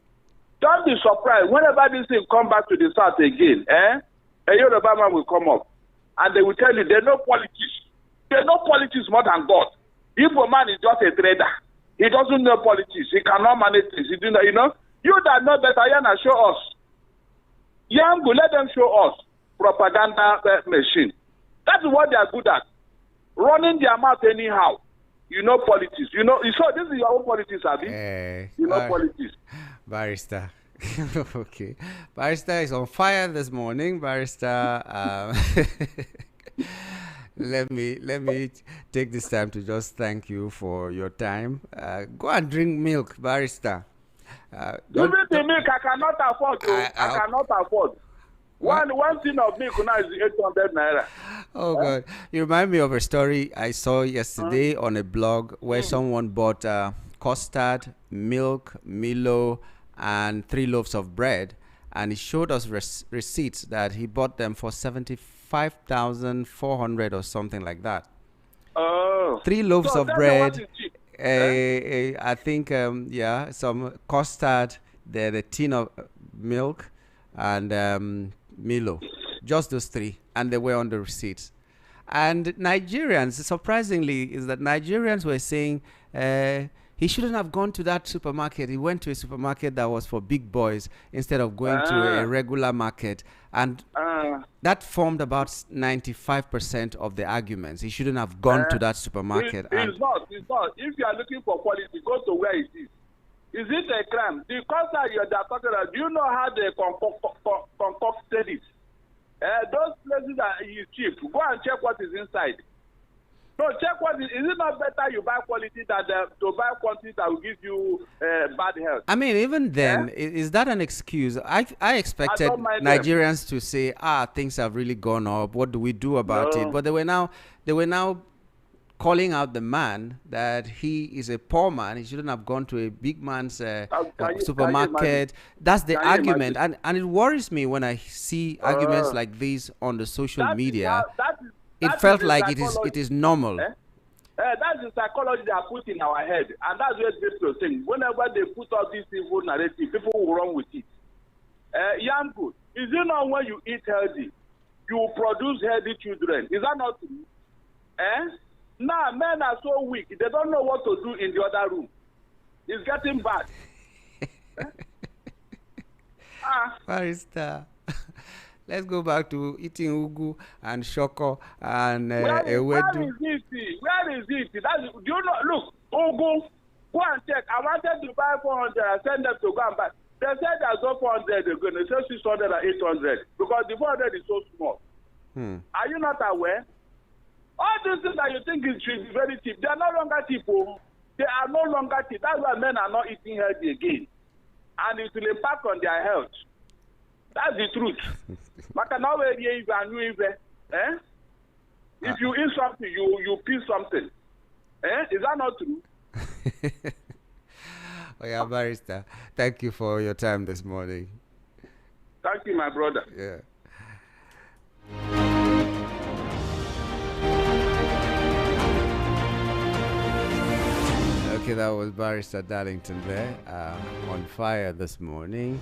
don't be surprised. Whenever this thing come back to the south again, a Yoruba man will come up and they will tell you they know politics. They know politics more than God. Igbo man is just a trader. He doesn't know politics. He cannot manage things. He do not, you know. You that know better, Yana, show us. Yambu, let them show us propaganda machine. That's what they are good at. Running their mouth anyhow. You know politics. You know, so this is your own politics, Abi. You know politics. Barrister. Okay. Barrister is on fire this morning. Barrister, let me take this time to just thank you for your time. Go and drink milk, Barrister. Even the milk I cannot afford. I cannot afford. One tin of milk now is 800 naira. Oh God! You remind me of a story I saw yesterday on a blog where someone bought custard, milk, Milo, and 3 loaves of bread, and he showed us receipts that he bought them for 75,400 or something like that. Oh. 3 loaves of bread. I think some custard, the tin of milk, and Milo, just those 3, and they were on the receipts. And Nigerians, surprisingly, is that Nigerians were saying he shouldn't have gone to that supermarket. He went to a supermarket that was for big boys instead of going to a regular market, and that formed about 95% of the arguments. He shouldn't have gone to that supermarket. It's not. If you are looking for quality, go to where it is. Is it a crime? The concert you're talking about, do you know how they concocted it? Those places that is cheap. Go and check what is inside. No, check what is it not better you buy quality than to buy quantity that will give you bad health? I mean, even then, is that an excuse? I expected Nigerians to say, things have really gone up. What do we do about it? But they were now calling out the man that he is a poor man. He shouldn't have gone to a big man's supermarket. That's the argument. And it worries me when I see arguments like these on the social media. It felt like it is normal. That's the psychology they are put in our head. And that's what people think. Whenever they put out this evil narrative, people will run with it. Young good. Is it not when you eat healthy, you produce healthy children? Is that not true? Now, men are so weak, they don't know what to do in the other room. It's getting bad. Barrister, let's go back to eating ugu and shoko and ewedu. Where is it? Do you know? Look, ugu, go and check. I wanted to buy 400. I sent them to go and buy. They said there's no 400 again. They said 600 and 800 because the 400 is so small. Are you not aware? All these things that you think is very cheap, they are no longer cheap. They are no longer cheap. That's why men are not eating healthy again. And it will impact on their health. That's the truth. If you eat something, you pee something. Is that not true? Oh yeah, Barrister. Thank you for your time this morning. Thank you, my brother. Yeah. Okay, that was Barrister Darlington there, on fire this morning.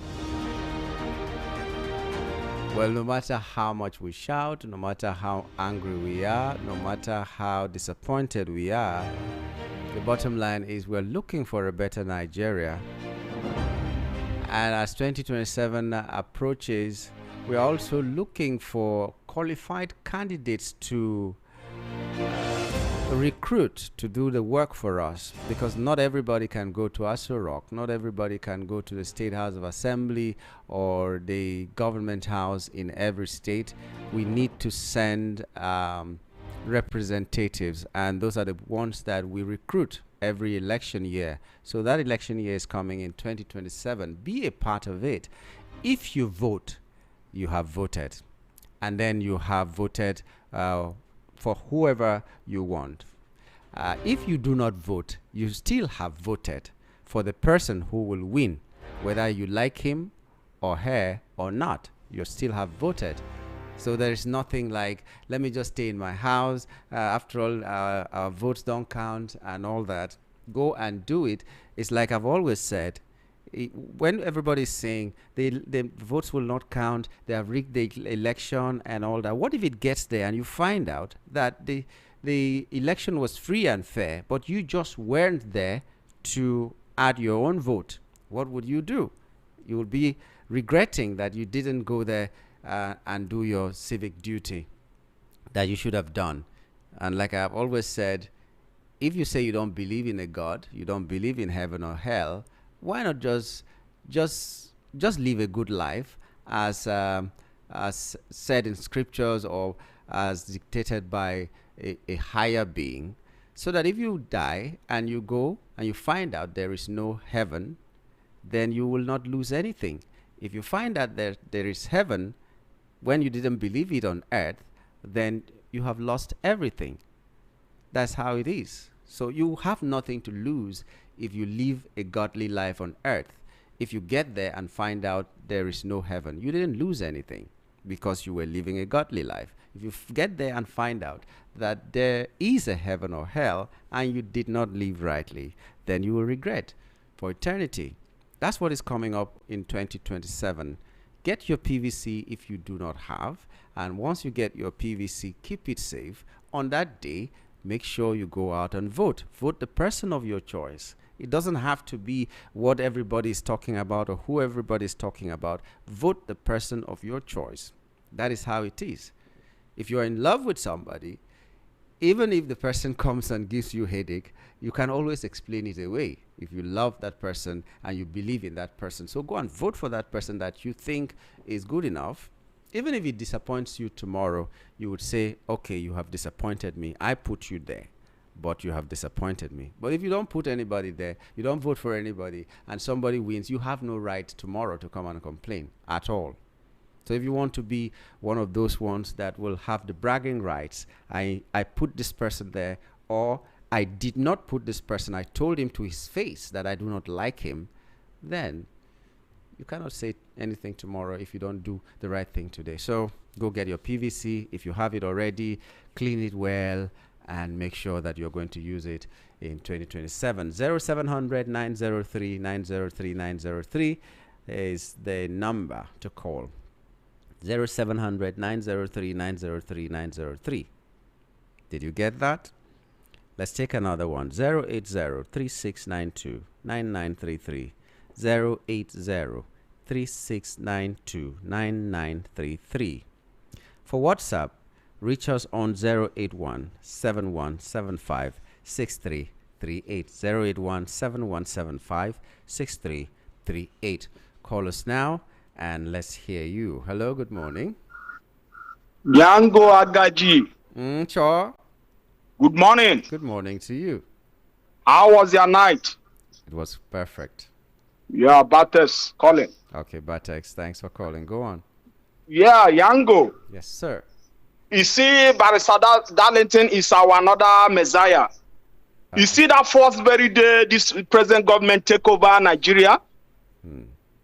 Well, no matter how much we shout, no matter how angry we are, no matter how disappointed we are, the bottom line is we're looking for a better Nigeria. And as 2027 approaches, we're also looking for qualified candidates to recruit to do the work for us, because not everybody can go to Aso Rock, not everybody can go to the State House of Assembly or the government house in every state. We need to send representatives, and those are the ones that we recruit every election year. So that election year is coming in 2027. Be a part of it. If you vote, you have voted, and then you have voted for whoever you want. If you do not vote, you still have voted for the person who will win. Whether you like him or her or not, you still have voted. So there is nothing like, let me just stay in my house. After all, our votes don't count and all that. Go and do it. It's like I've always said, when everybody's saying the votes will not count, they have rigged the election and all that. What if it gets there and you find out that the election was free and fair, but you just weren't there to add your own vote? What would you do? You will be regretting that you didn't go there and do your civic duty that you should have done. And like I've always said, if you say you don't believe in a God, you don't believe in heaven or hell, why not just live a good life as said in scriptures or as dictated by a higher being, so that if you die and you go and you find out there is no heaven, then you will not lose anything. If you find out there is heaven when you didn't believe it on earth, then you have lost everything. That's how it is. So you have nothing to lose if you live a godly life on earth. If you get there and find out there is no heaven, you didn't lose anything because you were living a godly life. If you get there and find out that there is a heaven or hell and you did not live rightly, then you will regret for eternity. That's what is coming up in 2027. Get your PVC if you do not have, and once you get your PVC, keep it safe. On that day, make sure you go out and vote. Vote the person of your choice. It doesn't have to be what everybody is talking about or who everybody is talking about. Vote the person of your choice. That is how it is. If you're in love with somebody, even if the person comes and gives you headache, you can always explain it away if you love that person and you believe in that person. So go and vote for that person that you think is good enough. Even if it disappoints you tomorrow, you would say, okay, you have disappointed me. I put you there, but you have disappointed me. But if you don't put anybody there, you don't vote for anybody, and somebody wins, you have no right tomorrow to come and complain at all. So if you want to be one of those ones that will have the bragging rights, I put this person there, or I did not put this person, I told him to his face that I do not like him, then you cannot say anything tomorrow if you don't do the right thing today. So go get your PVC. If you have it already, clean it well and make sure that you're going to use it in 2027. 0700 903 903 903 is the number to call. 0700 903 903 903. Did you get that? Let's take another one. 080 3692 9933. 080 3692 9933. For WhatsApp, reach us on 081 7175 6338. 081 7175 6338. Call us now and let's hear you. Hello, good morning. Yango Agaji. Cho. Good morning. Good morning to you. How was your night? It was perfect. Yeah, Bates calling. Okay, Batex, thanks for calling. Go on. Yeah, Yango. Yes, sir. You see, Barrister Darlington is our another messiah. You see that first very day this present government take over Nigeria,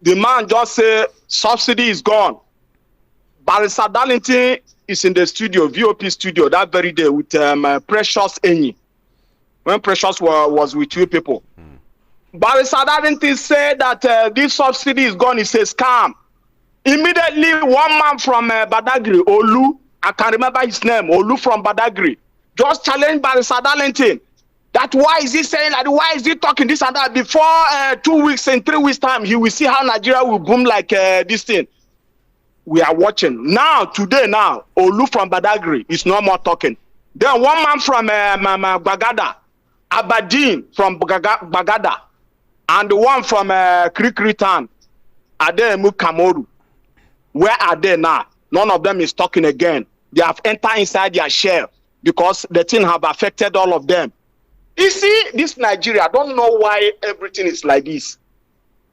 the man just say subsidy is gone. Barrister Darlington is in the studio, VOP studio, that very day with Precious Enyi, when Precious was with you people. Barrister Darlington said that this subsidy is gone. It's a scam. Immediately, one man from Badagry, Olu, I can remember his name, Olu from Badagry, just challenged Barrister Darlington. That why is he saying that? Why is he talking this and that? Before 2 weeks and 3 weeks time, he will see how Nigeria will boom like this thing. We are watching. Now, today now, Olu from Badagry is no more talking. Then one man from Bagada, Aberdeen from Bagada, and the one from Krikritan, Ademu Kamoru. Where are they now? None of them is talking again. They have entered inside their shell because the thing have affected all of them. You see, this Nigeria, I don't know why everything is like this.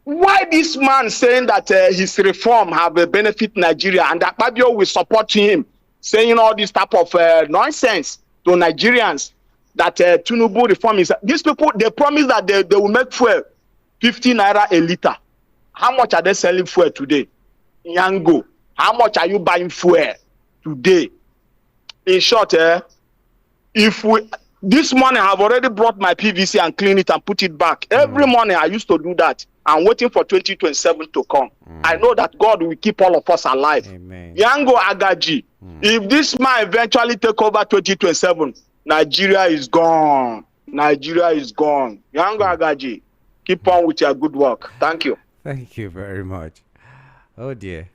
Why this man saying that his reform have a benefit Nigeria and that Fabio will support him, saying all this type of nonsense to Nigerians, that Tinubu reform is... These people, they promise that they will make fuel 50 naira a liter. How much are they selling fuel today? Yango, how much are you buying fuel today. In short, this morning I've already brought my PVC and clean it and put it back. Every morning I used to do that. I'm waiting for 2027 to come. I know that God will keep all of us alive. Amen. Yango Agaji, if this man eventually take over 2027, Nigeria is gone. Nigeria is gone. Yango Agaji, keep on with your good work. Thank you. Thank you very much. Oh dear.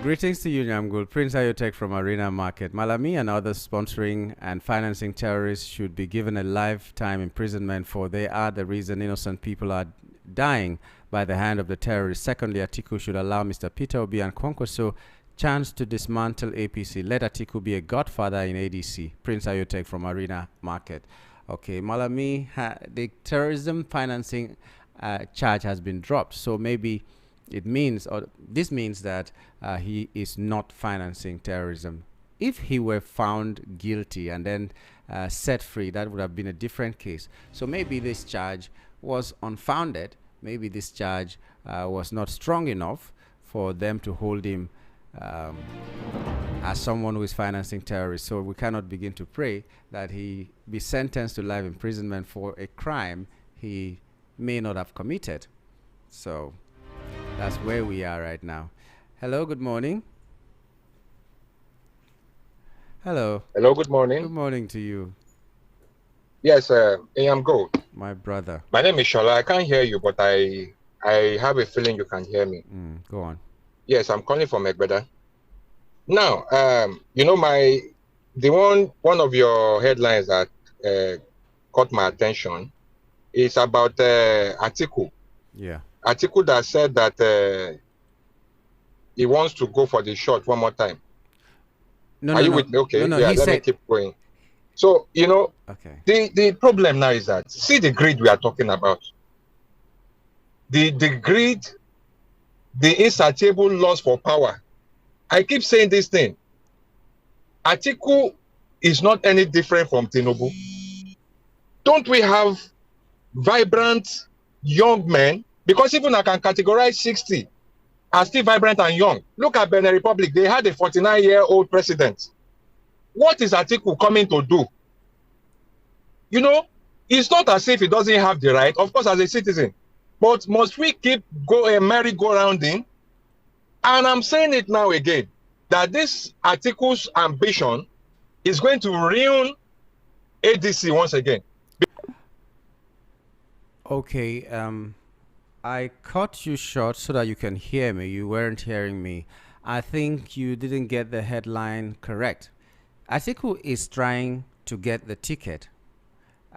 Greetings to you, Nyamgul. Prince Ayotek from Arena Market. Malami and others sponsoring and financing terrorists should be given a lifetime imprisonment, for they are the reason innocent people are dying by the hand of the terrorists. Secondly, Atiku should allow Mr. Peter Obi and Kwankwaso chance to dismantle APC. Let Atiku be a godfather in ADC. Prince Ayotek from Arena Market. Okay, Malami, the terrorism financing charge has been dropped, so maybe it means, or this means that he is not financing terrorism. If he were found guilty and then set free, that would have been a different case. So maybe this charge was unfounded. Maybe this charge was not strong enough for them to hold him as someone who is financing terrorists. So we cannot begin to pray that he be sentenced to life imprisonment for a crime he may not have committed. So that's where we are right now. Hello, good morning. Hello. Hello, good morning. Good morning to you. Yes, I am good. My brother. My name is Shola. I can't hear you, but I have a feeling you can hear me. Go on. Yes, I'm calling from Egbeda. Now, you know, one of your headlines that caught my attention is about Atiku. Yeah. Atiku that said that he wants to go for the shot one more time. No, Are no, you no. with me? Okay, No, yeah, he let me said, keep going. So, you know, okay. the problem now is that, see the greed we are talking about. The greed, the insatiable lust for power. I keep saying this thing. Atiku is not any different from Tinubu. Don't we have vibrant young men? Because even I can categorize 60 as still vibrant and young. Look at Benin Republic. They had a 49-year-old president. What is Atiku coming to do? You know, it's not as if he doesn't have the right, of course, as a citizen. But must we keep merry-go-rounding? And I'm saying it now again, that this Atiku's ambition is going to ruin ADC once again. Okay, I cut you short so that you can hear me. You weren't hearing me. I think you didn't get the headline correct. Atiku is trying to get the ticket.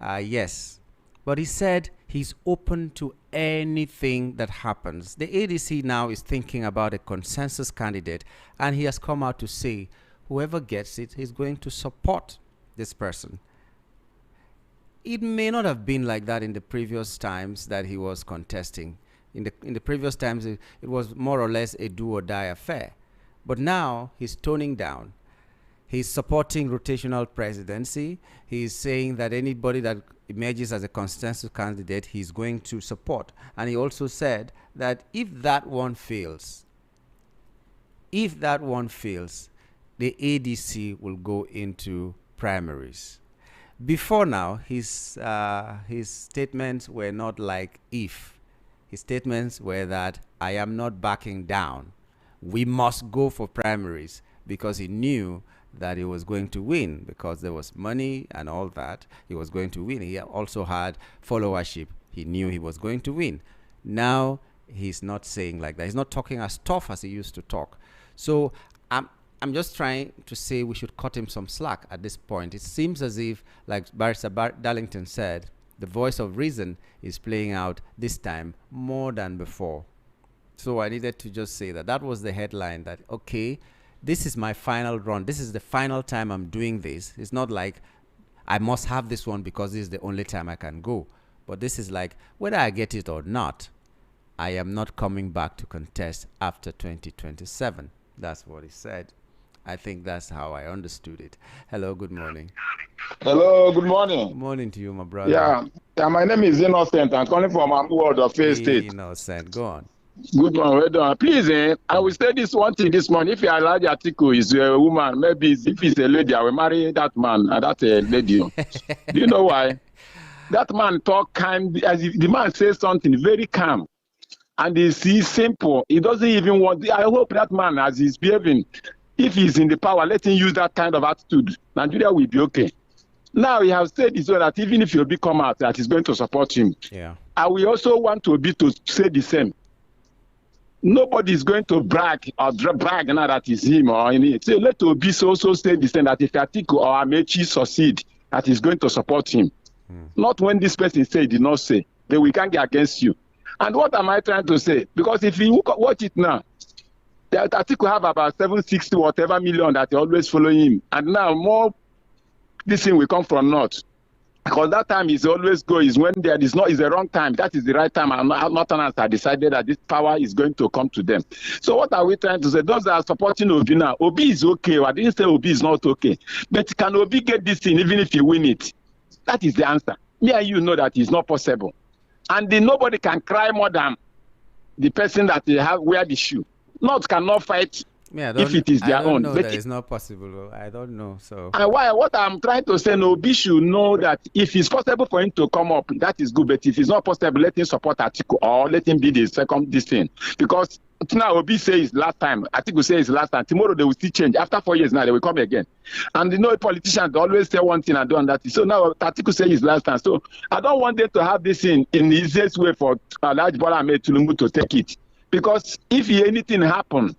Yes. But he said he's open to anything that happens. The ADC now is thinking about a consensus candidate, and he has come out to say whoever gets it, he's going to support this person. It may not have been like that in the previous times that he was contesting. In the previous times, it was more or less a do or die affair. But now he's toning down. He's supporting rotational presidency. He's saying that anybody that emerges as a consensus candidate, he's going to support. And he also said that if that one fails, the ADC will go into primaries. Before now, his statements were not like if. His statements were that I am not backing down. We must go for primaries, because he knew that he was going to win, because there was money and all that. He was going to win. He also had followership. He knew he was going to win. Now he's not saying like that. He's not talking as tough as he used to talk. So I'm just trying to say we should cut him some slack at this point. It seems as if, like Barrister Darlington said, the voice of reason is playing out this time more than before. So I needed to just say that. That was the headline, that, okay, this is my final run. This is the final time I'm doing this. It's not like I must have this one because this is the only time I can go. But this is like, whether I get it or not, I am not coming back to contest after 2027. That's what he said. I think that's how I understood it. Hello, good morning. Hello, good morning. Good morning to you, my brother. Yeah, my name is Innocent. I'm calling from World of Faith State. Innocent, go on. Good one, well done. Please, I will say this one thing this morning. If you allow the article is a woman, maybe if it's a lady, I will marry that man and that lady. Do you know why? That man talk kind, as if the man says something very calm. And he's simple. He doesn't even want, I hope that man, as he's behaving, if he's in the power, let him use that kind of attitude. Nigeria will be okay. Now, he has said so that even if Obi come out, that he's going to support him. Yeah. I will also want Obi to say the same. Nobody is going to brag or brag now that is him or any. So let Obi also say the same, that if Atiku or Amechi succeed, that is going to support him. Not when this person say he did not say, then we can't get against you. And what am I trying to say? Because if you watch it now, that Atiku have about 760 whatever million that they always following him. And now more this thing will come from North. Because that time is always go is when there is not is the wrong time. That is the right time. And Northerners have decided that this power is going to come to them. So what are we trying to say? Those that are supporting Obi now, Obi is okay. I didn't say Obi is not okay. But can Obi get this thing even if he win it? That is the answer. Me and you know that it's not possible. And nobody can cry more than the person that they have wear the shoe. North cannot fight if it is their own. But it's not possible. I don't know. So and why? What I'm trying to say, Obi should know that if it's possible for him to come up, that is good. But if it's not possible, let him support Atiku or let him be the second this thing. Because now Obi says last time, Atiku says last time. Tomorrow they will still change. After 4 years now they will come again. And you know politicians always say one thing and do that. So now Atiku says his last time. So I don't want them to have this in the easiest way for Alhaji Bola Ahmed Tinubu to take it. Because if anything happen,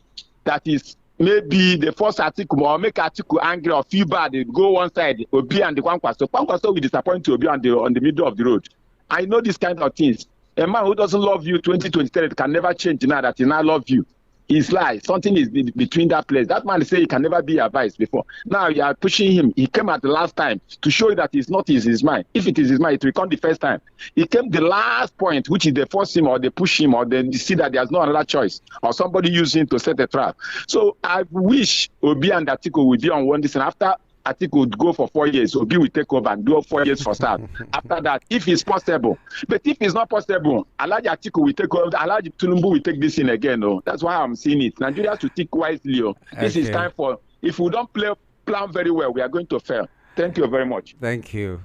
that is maybe the first article or make article angry or feel bad, they go one side, Obi and the Kwankwaso. Kwankwaso will disappoint Obi on the middle of the road. I know these kind of things. A man who doesn't love you 2023 can never change now that he now love you. He's lie. Something is between that place. That man say he can never be advised before. Now you are pushing him. He came at the last time to show you that it's not his mind. If it is his mind, it will come the first time. He came the last point, which is they force him or they push him or they see that there's no other choice or somebody using him to set a trap. So I wish Obi and Atiku would be on one this and after Atiku would go for 4 years. Obi will take over and do 4 years for start. After that, if it's possible. But if it's not possible, Alhaji Atiku will take over. Alhaji Tinubu will take this in again. Oh. That's why I'm seeing it. Nigeria has to think wisely. Oh. This is time for, if we don't plan very well, we are going to fail. Thank you very much. Thank you.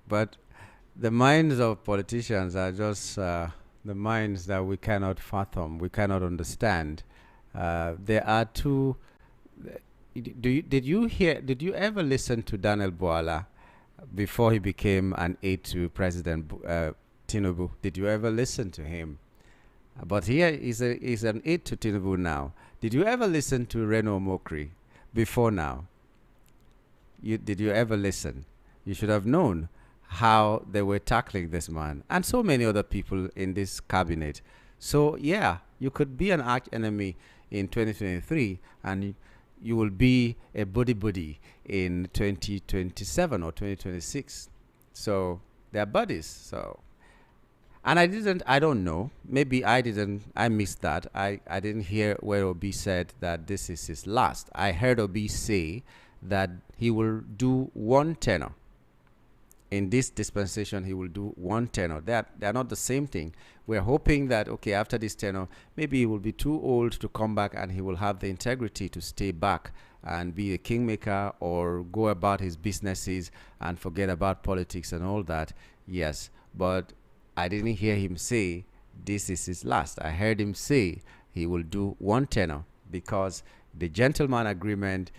But the minds of politicians are just the minds that we cannot fathom, we cannot understand. There are two. Did you ever listen to Daniel Bwala before he became an aide to President Tinubu? Did you ever listen to him? But here he's an aide to Tinubu now. Did you ever listen to Reno Mokri before now? Did you ever listen? You should have known how they were tackling this man and so many other people in this cabinet. So yeah, you could be an arch enemy in 2023 and you will be a buddy in 2027 or 2026. So they're buddies. So, and I don't know, maybe I missed that. I didn't hear where Obi said that this is his last. I heard Obi say that he will do one tenor. In this dispensation, he will do one tenor. They're not the same thing. We're hoping that, okay, after this tenor, maybe he will be too old to come back and he will have the integrity to stay back and be a kingmaker or go about his businesses and forget about politics and all that. Yes, but I didn't hear him say this is his last. I heard him say he will do one tenor because the gentleman agreement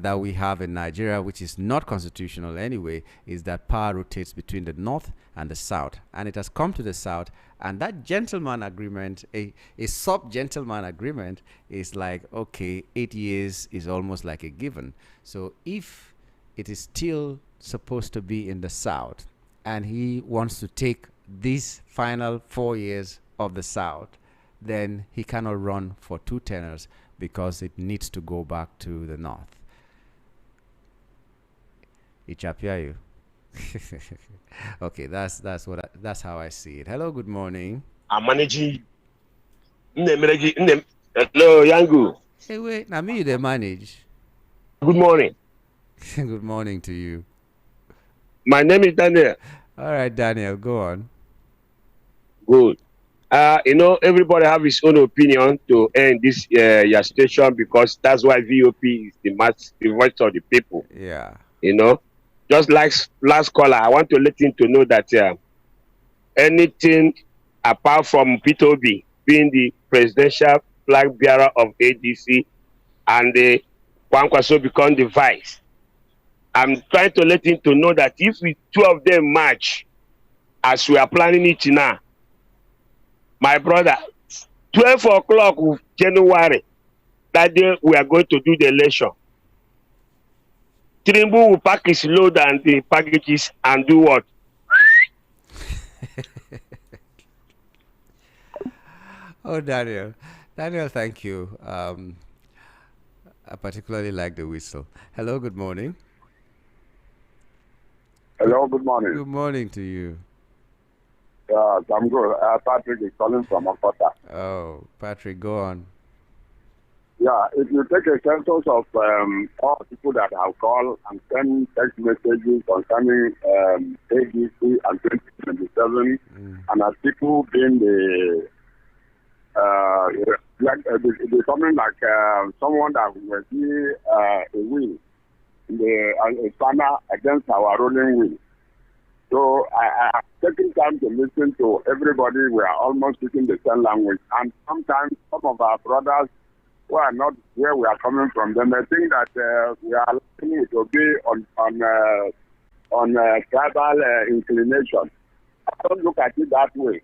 that we have in Nigeria, which is not constitutional anyway, is that power rotates between the North and the South. And it has come to the South. And that gentleman agreement, a sub-gentleman agreement, is like, okay, 8 years is almost like a given. So if it is still supposed to be in the South, and he wants to take these final 4 years of the South, then he cannot run for two tenors because it needs to go back to the North. Ichapiayu. Okay, that's how I see it. Hello, good morning. I'm managing. Hello, Yangu. Hey, wait, now me they manage. Good morning. Good morning to you. My name is Daniel. All right, Daniel, go on. Good. everybody have his own opinion to end this your station because that's why VOP is the voice of the people. Yeah. Just like last caller, I want to let him to know that anything apart from Peter Obi being the presidential flag bearer of ADC and the Kwankwaso become the vice, I'm trying to let him to know that if we two of them match as we are planning it now, my brother, 12 o'clock of January, that day we are going to do the election. Tinubu will pack his load and the packages and do what? Oh, Daniel. Daniel, thank you. I particularly like the whistle. Hello, good morning. Hello, good morning. Good morning to you. I'm good. Patrick is calling from Okota. Oh, Patrick, go on. Yeah, if you take a census of all people that have called and sent text messages concerning ADC and 2027, and as people being becoming like someone that will be a win, a banner against our rolling win. So I have taken time to listen to everybody. We are almost speaking the same language. And sometimes some of our brothers who are not where we are coming from, they may think that we are listening to be on tribal inclination. I don't look at it that way.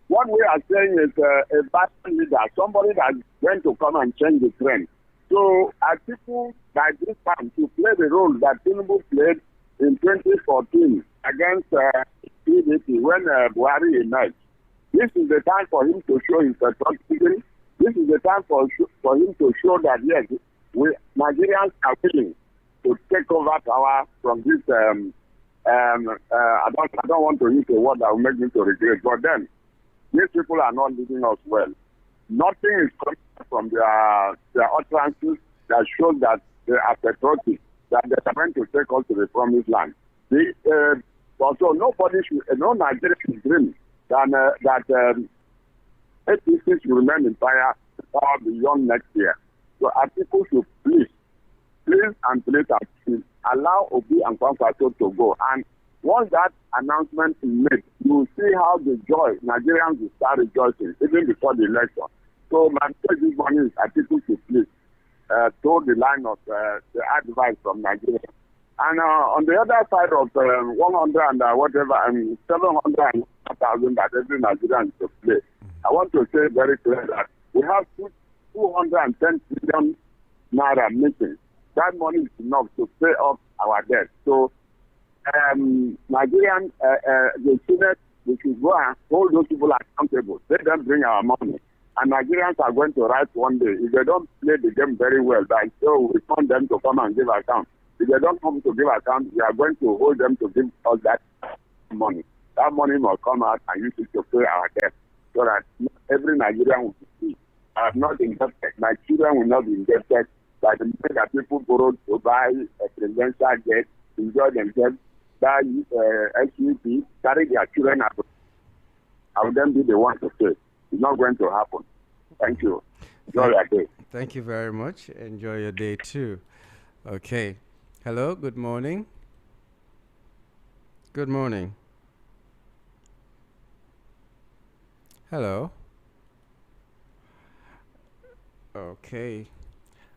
What we are saying is a bad leader, somebody that's going to come and change the trend. So as people by this time to play the role that Tinubu played in 2014 against PDP when Buhari emerged, this is the time for him to show his patriotism. This is the time for him to show that, yes, Nigerians are willing to take over power from this. I don't want to use a word that will make me to regret, but then these people are not leading us well. Nothing is coming from their utterances that shows that they are patriotic, that they are trying to take us to the promised land. Also, no Nigerian should dream that APC should remain in power beyond next year. So our people should please allow Obi and Kwankwaso to go. And once that announcement is made, you will see how the joy Nigerians will start rejoicing even before the election. So my message this morning is that people should please toe the line of the advice from Nigeria. And on the other side of 100 and whatever, and 700,000 that every Nigerian should play, I want to say very clear that we have 210 billion naira missing. That money is enough to pay off our debt. So Nigerian, the Senate, we should go and hold those people accountable. Let them bring our money. And Nigerians are going to rise one day. If they don't play the game very well, then so we want them to come and give account. If they don't come to give account, we are going to hold them to give us that money. That money must come out and use it to pay our debt, so that every Nigerian will be free. I have not indebted. My children will not be indebted by the money that people borrowed to buy a presidential jet, enjoy themselves, buy SUV, carry their children abroad. I will then be the one to pay. It's not going to happen. Thank you. Enjoy your day. Thank you very much. Enjoy your day too. Okay. Hello, good morning. Good morning. Hello. Okay.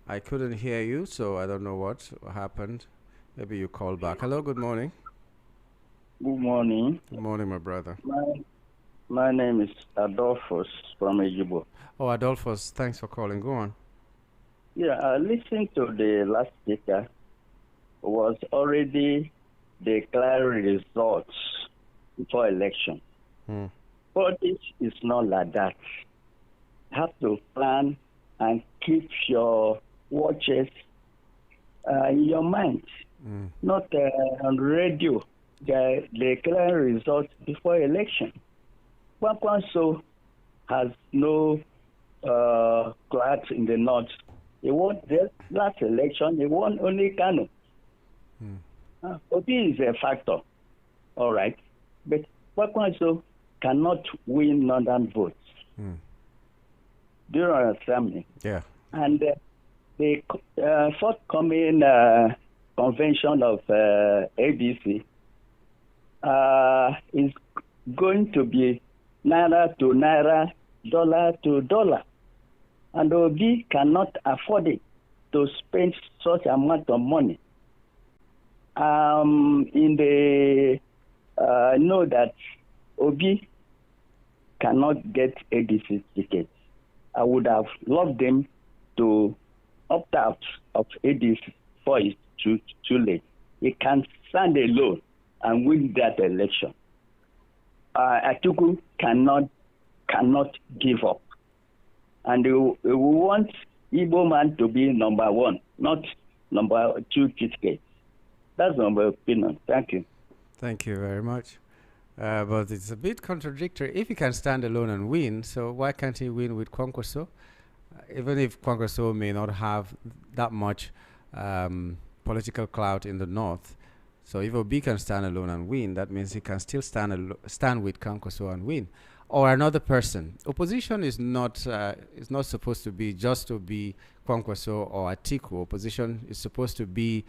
I couldn't hear you, so I don't know what happened. Maybe you call back. Hello, good morning. Good morning. Good morning, my brother. My name is Adolphus from Ejibo. Oh, Adolphus, thanks for calling. Go on. Yeah, I listened to the last speaker. Was already declaring results before election. Politics is not like that. You have to plan and keep your watches in your mind, not on radio. They declare results before election. Kwankwaso has no clout in the north. He won the last election. He won only Kano. Obi is a factor, all right. But Kwankwaso cannot win northern votes. Do you understand me? Yeah. And the forthcoming convention of ADC is going to be naira to naira, dollar to dollar. And Obi cannot afford it to spend such amount of money. In the know that Obi cannot get ADC tickets. I would have loved them to opt out of ADC for it's too late. He can stand alone and win that election. Atiku cannot give up. And we want Igbo man to be number one, not number two tickets. That's my opinion. Thank you. Thank you very much. But it's a bit contradictory. If he can stand alone and win, so why can't he win with Kwankwaso? Even if Kwankwaso may not have that much political clout in the north, so if Obi can stand alone and win, that means he can still stand with Kwankwaso and win. Or another person. Opposition is not supposed to be just to be Kwankwaso or Atiku. Opposition is supposed to be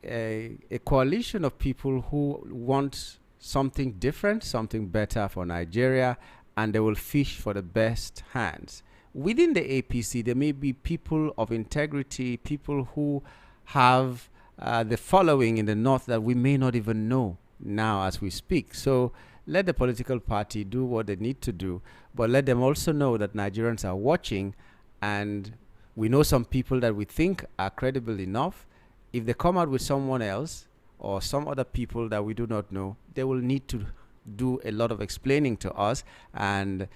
a coalition of people who want something different, something better for Nigeria, and they will fish for the best hands. Within the APC, there may be people of integrity, people who have the following in the north that we may not even know now as we speak. So let the political party do what they need to do, but let them also know that Nigerians are watching, and we know some people that we think are credible enough. If they come out with someone else or some other people that we do not know, they will need to do a lot of explaining to us and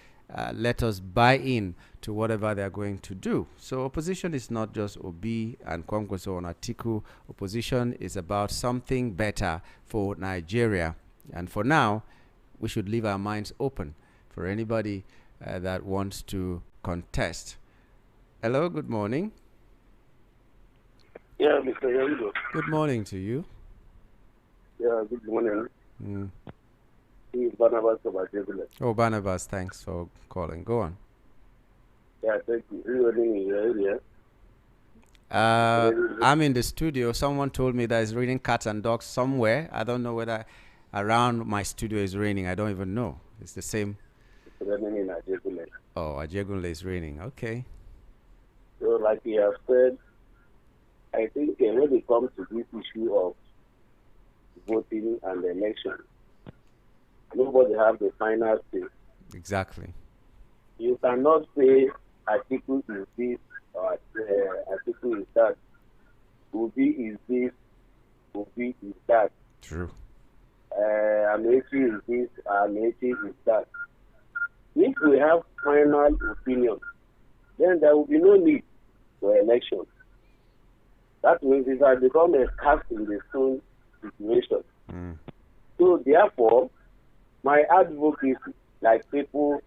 let us buy in to whatever they're going to do. So opposition is not just Obi and Kwankwaso and Atiku. Opposition is about something better for Nigeria. And for now, we should leave our minds open for anybody that wants to contest. Hello, good morning. Yeah, Mr. Yarido. Good morning to you. Yeah, good morning. This is Barnabas of Advertisements. Oh, Barnabas, thanks for calling. Go on. Yeah, thank you. Are you reading in your area? I'm in the studio. Someone told me that it's raining cats and dogs somewhere. I don't know whether around my studio is raining. I don't even know. It's the same. It's raining in Ajegunle. Oh, Ajegunle is raining. Okay. So, like you have said, I think when it comes to this issue of voting and election, nobody has the final say. Exactly. You cannot say Atiku is this or Atiku is that. Obi is this, Obi is that. True. Amechi is this, Amechi is that. If we have final opinion, then there will be no need for election. That means it has become a cast in the stone situation. So therefore, my advocacy, like people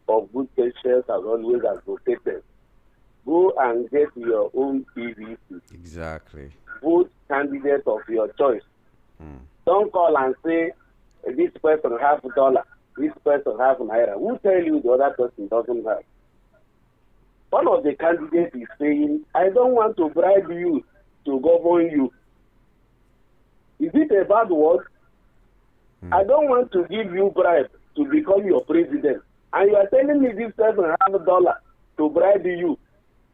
of good conscience have always advocated, go and get your own PVC. Exactly. Vote candidate of your choice. Don't call and say, this person has $1, this person has naira. Who tell you the other person doesn't have? One of the candidates is saying, I don't want to bribe you to govern you. Is it a bad word? I don't want to give you bribe to become your president. And you are telling me this person has $1 to bribe you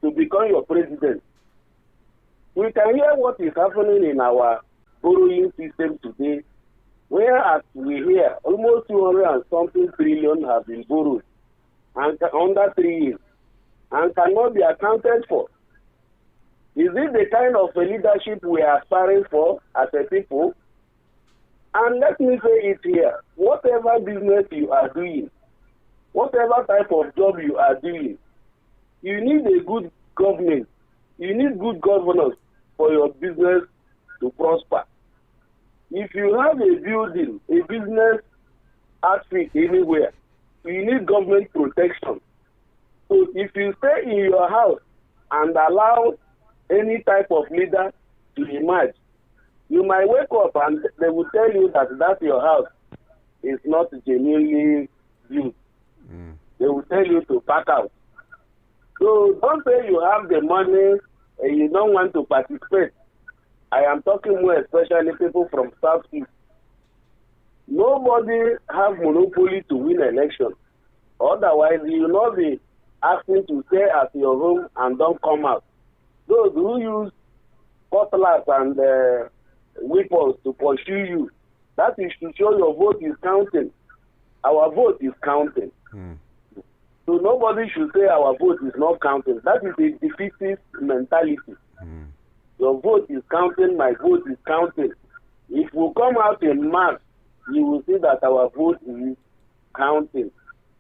to become your president. We can hear what is happening in our borrowing system today, where as we hear almost 200 and something trillion have been borrowed and under 3 years and cannot be accounted for. Is it the kind of leadership we are aspiring for as a people? And let me say it here, whatever business you are doing, whatever type of job you are doing, you need a good government, you need good governance for your business to prosper. If you have a building, a business outfit anywhere, you need government protection. So if you stay in your house and allow any type of leader to emerge, you might wake up and they will tell you that that's your house. is not genuinely used. They will tell you to pack out. So don't say you have the money and you don't want to participate. I am talking more especially people from Southeast. Nobody have monopoly to win election. Otherwise, you will not be asking to stay at your home and don't come out. Those who use cutlass and weapons to pursue you, that is to show your vote is counting. Our vote is counting. So nobody should say our vote is not counting. That is a defeatist mentality. Your vote is counting, my vote is counting. If we come out in mass, you will see that our vote is counting.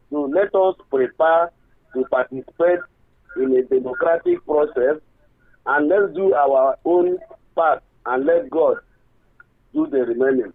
So let us prepare to participate in a democratic process, and let's do our own part and let God do the remaining.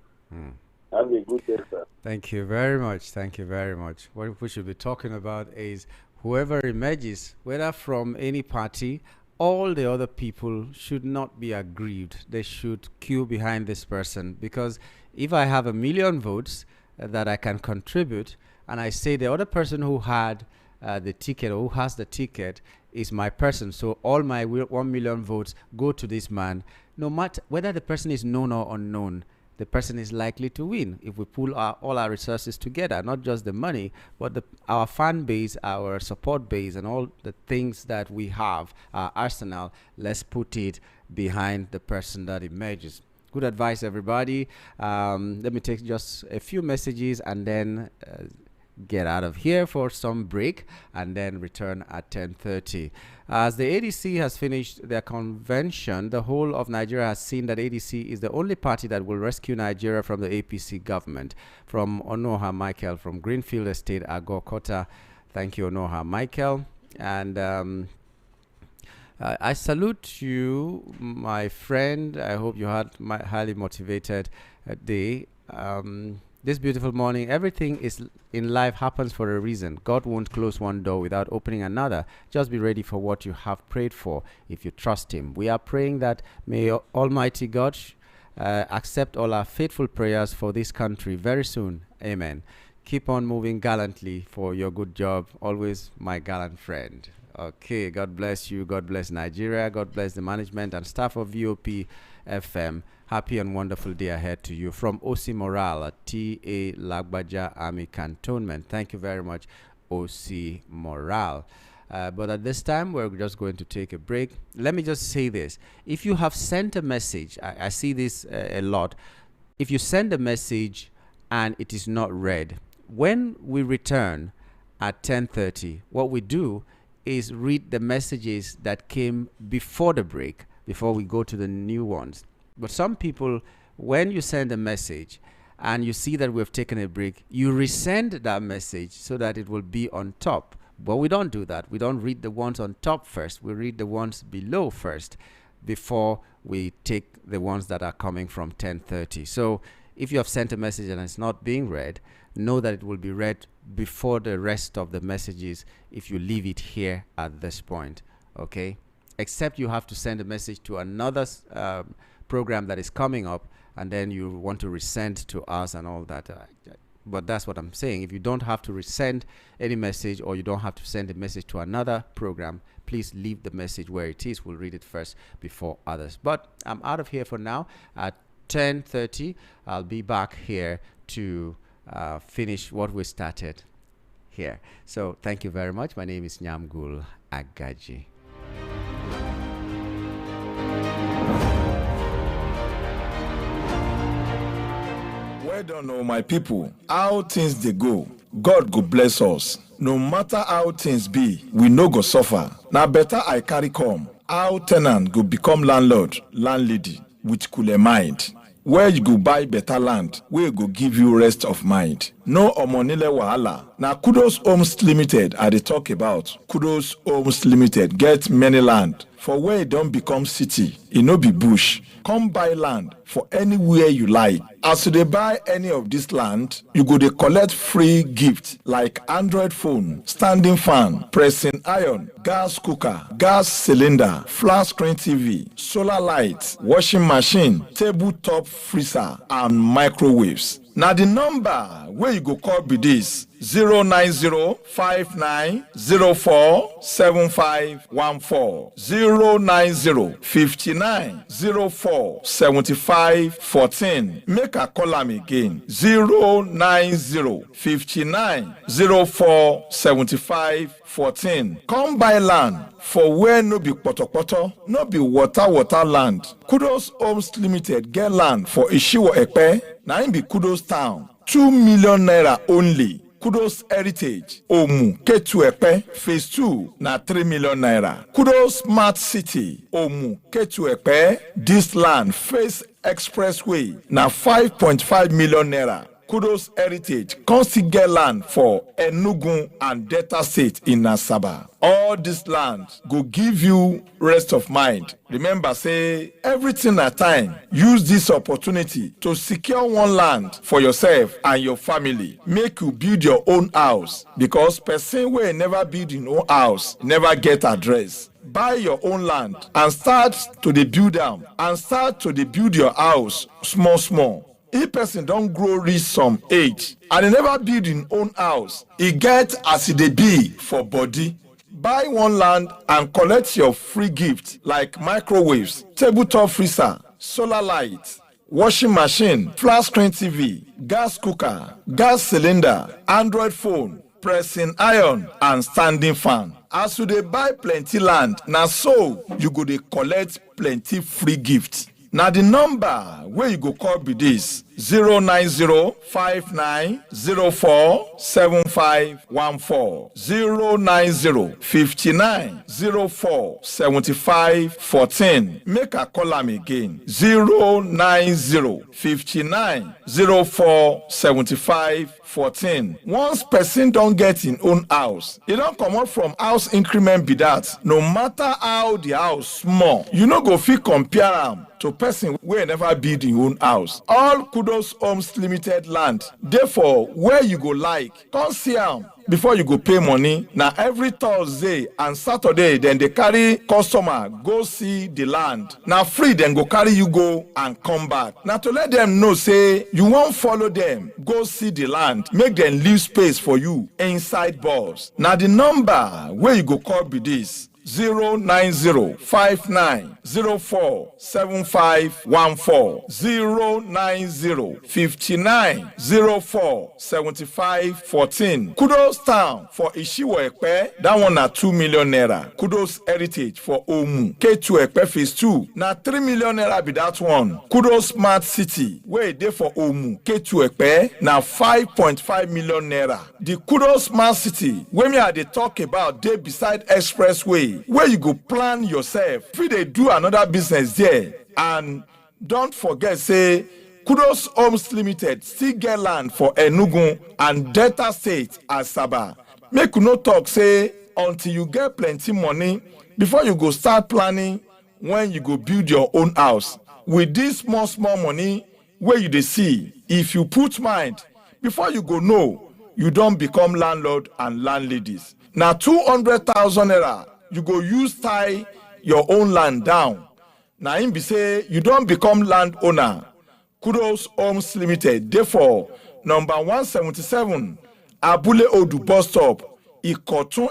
Have a good day, sir. Thank you very much. Thank you very much. What we should be talking about is whoever emerges, whether from any party, all the other people should not be aggrieved. They should queue behind this person, because if I have 1 million votes that I can contribute, and I say the other person who had the ticket or who has the ticket is my person, so all my 1 million votes go to this man, no matter whether the person is known or unknown, the person is likely to win if we pull all our resources together, not just the money, but our fan base, our support base, and all the things that we have, our arsenal. Let's put it behind the person that emerges. Good advice, everybody. Let me take just a few messages and then get out of here for some break and then return at 10:30. As the ADC has finished their convention, the whole of Nigeria has seen that ADC is the only party that will rescue Nigeria from the APC government. From Onoha Michael from Greenfield Estate, Agokota. Thank you, Onoha Michael. And I salute you, my friend. I hope you had my highly motivated day. This beautiful morning, everything is in life happens for a reason. God won't close one door without opening another. Just be ready for what you have prayed for if you trust him. We are praying that may Almighty God accept all our faithful prayers for this country very soon. Amen. Keep on moving gallantly for your good job. Always my gallant friend. Okay, God bless you. God bless Nigeria. God bless the management and staff of VOP FM. Happy and wonderful day ahead to you. From OC Morale at TA Lagbaja Army Cantonment. Thank you very much, OC Morale. But at this time, we're just going to take a break. Let me just say this. If you have sent a message, I see this a lot. If you send a message and it is not read, when we return at 10:30, what we do is read the messages that came before the break, before we go to the new ones. But some people, when you send a message and you see that we've taken a break, you resend that message so that it will be on top. But we don't do that. We don't read the ones on top first. We read the ones below first before we take the ones that are coming from 10:30. So if you have sent a message and it's not being read, know that it will be read before the rest of the messages if you leave it here at this point. Okay? Except you have to send a message to another program that is coming up, and then you want to resend to us and all that. But that's what I'm saying. If you don't have to resend any message, or you don't have to send a message to another program, please leave the message where it is. We'll read it first before others. But I'm out of here for now. At 10:30, I'll be back here to finish what we started here. So thank you very much. My name is Nyamgul Agaji. Well done, oh my people. How things they go, God go bless us. No matter how things be, we no go suffer. Now better I carry come. How tenant go become landlord, landlady with cooler mind. Where you go buy better land, where go give you rest of mind. No omonile wahala. Now Kudos Homes Limited are they talk about. Kudos Homes Limited get many land. For where it don't become city, it no be bush. Come buy land for anywhere you like. As they buy any of this land, you go to collect free gift like Android phone, standing fan, pressing iron, gas cooker, gas cylinder, flat screen TV, solar lights, washing machine, tabletop freezer, and microwaves. Now the number where you go call be this 09059047514 09059047514. Make a call am again 09059047514. Come buy land for where no be potopoto, no be water land. Kudos Homes Limited get land for Ishiwo Epe. Now in be Kudos Town, 2 million naira only. Kudos Heritage, Omu, Ketu Epe, Phase 2, na 3 million naira. Kudos Smart City, Omu, Ketu Epe, this land, Face Expressway, na 5.5 million naira. Kudos Heritage, get land for Enugu and Delta State in Asaba. All this land go give you rest of mind. Remember, say everything at time. Use this opportunity to secure one land for yourself and your family. Make you build your own house, because person wey never build in own house never get address. Buy your own land and start to dey build am, and start to dey build your house small. If person don't grow reach some age and he never build in own house, he get as e dey be for body. Buy one land and collect your free gift like microwaves, tabletop freezer, solar light, washing machine, flat screen TV, gas cooker, gas cylinder, Android phone, pressing iron and standing fan. As you dey buy plenty land, na so you go dey collect plenty free gifts. Now the number where you go call be this 09059047514 09059047514. Make a call am again 09059047514. Once person don't get in own house, you don't come out from house increment be that. No matter how the house small, you no go fit compare am to person wey never build im own house. All Kudos Homes Limited land, therefore where you go like, come see am before you go pay money. Now every Thursday and Saturday then they carry customer go see the land. Now free then go carry you go and come back. Now to let them know say you won't follow them, go see the land, make them leave space for you inside bus. Now the number where you go call be this 09059047514 09059047514. Kudos Town for Ishiwo Epe, that one na 2 million naira. Kudos Heritage for Omu, K2 Epe Phase 2, na 3 million naira be that one. Kudos Smart City, where dey for Omu, K2 Epe, na 5.5 million naira. The Kudos Smart City, where me I dey talk about, dey beside Expressway, where you go plan yourself. If they do another business there, and don't forget say Kudos Homes Limited still get land for Enugu and Delta State Asaba. Make you no talk say until you get plenty money before you go start planning when you go build your own house. With this small money where you dey see, if you put mind, before you go know, you don't become landlord and landladies. Now 200,000 naira you go use tie your own land down. Now him be say you don't become landowner. Kudos Homes Limited, therefore number 177 Abule Odu bus stop, Ikotun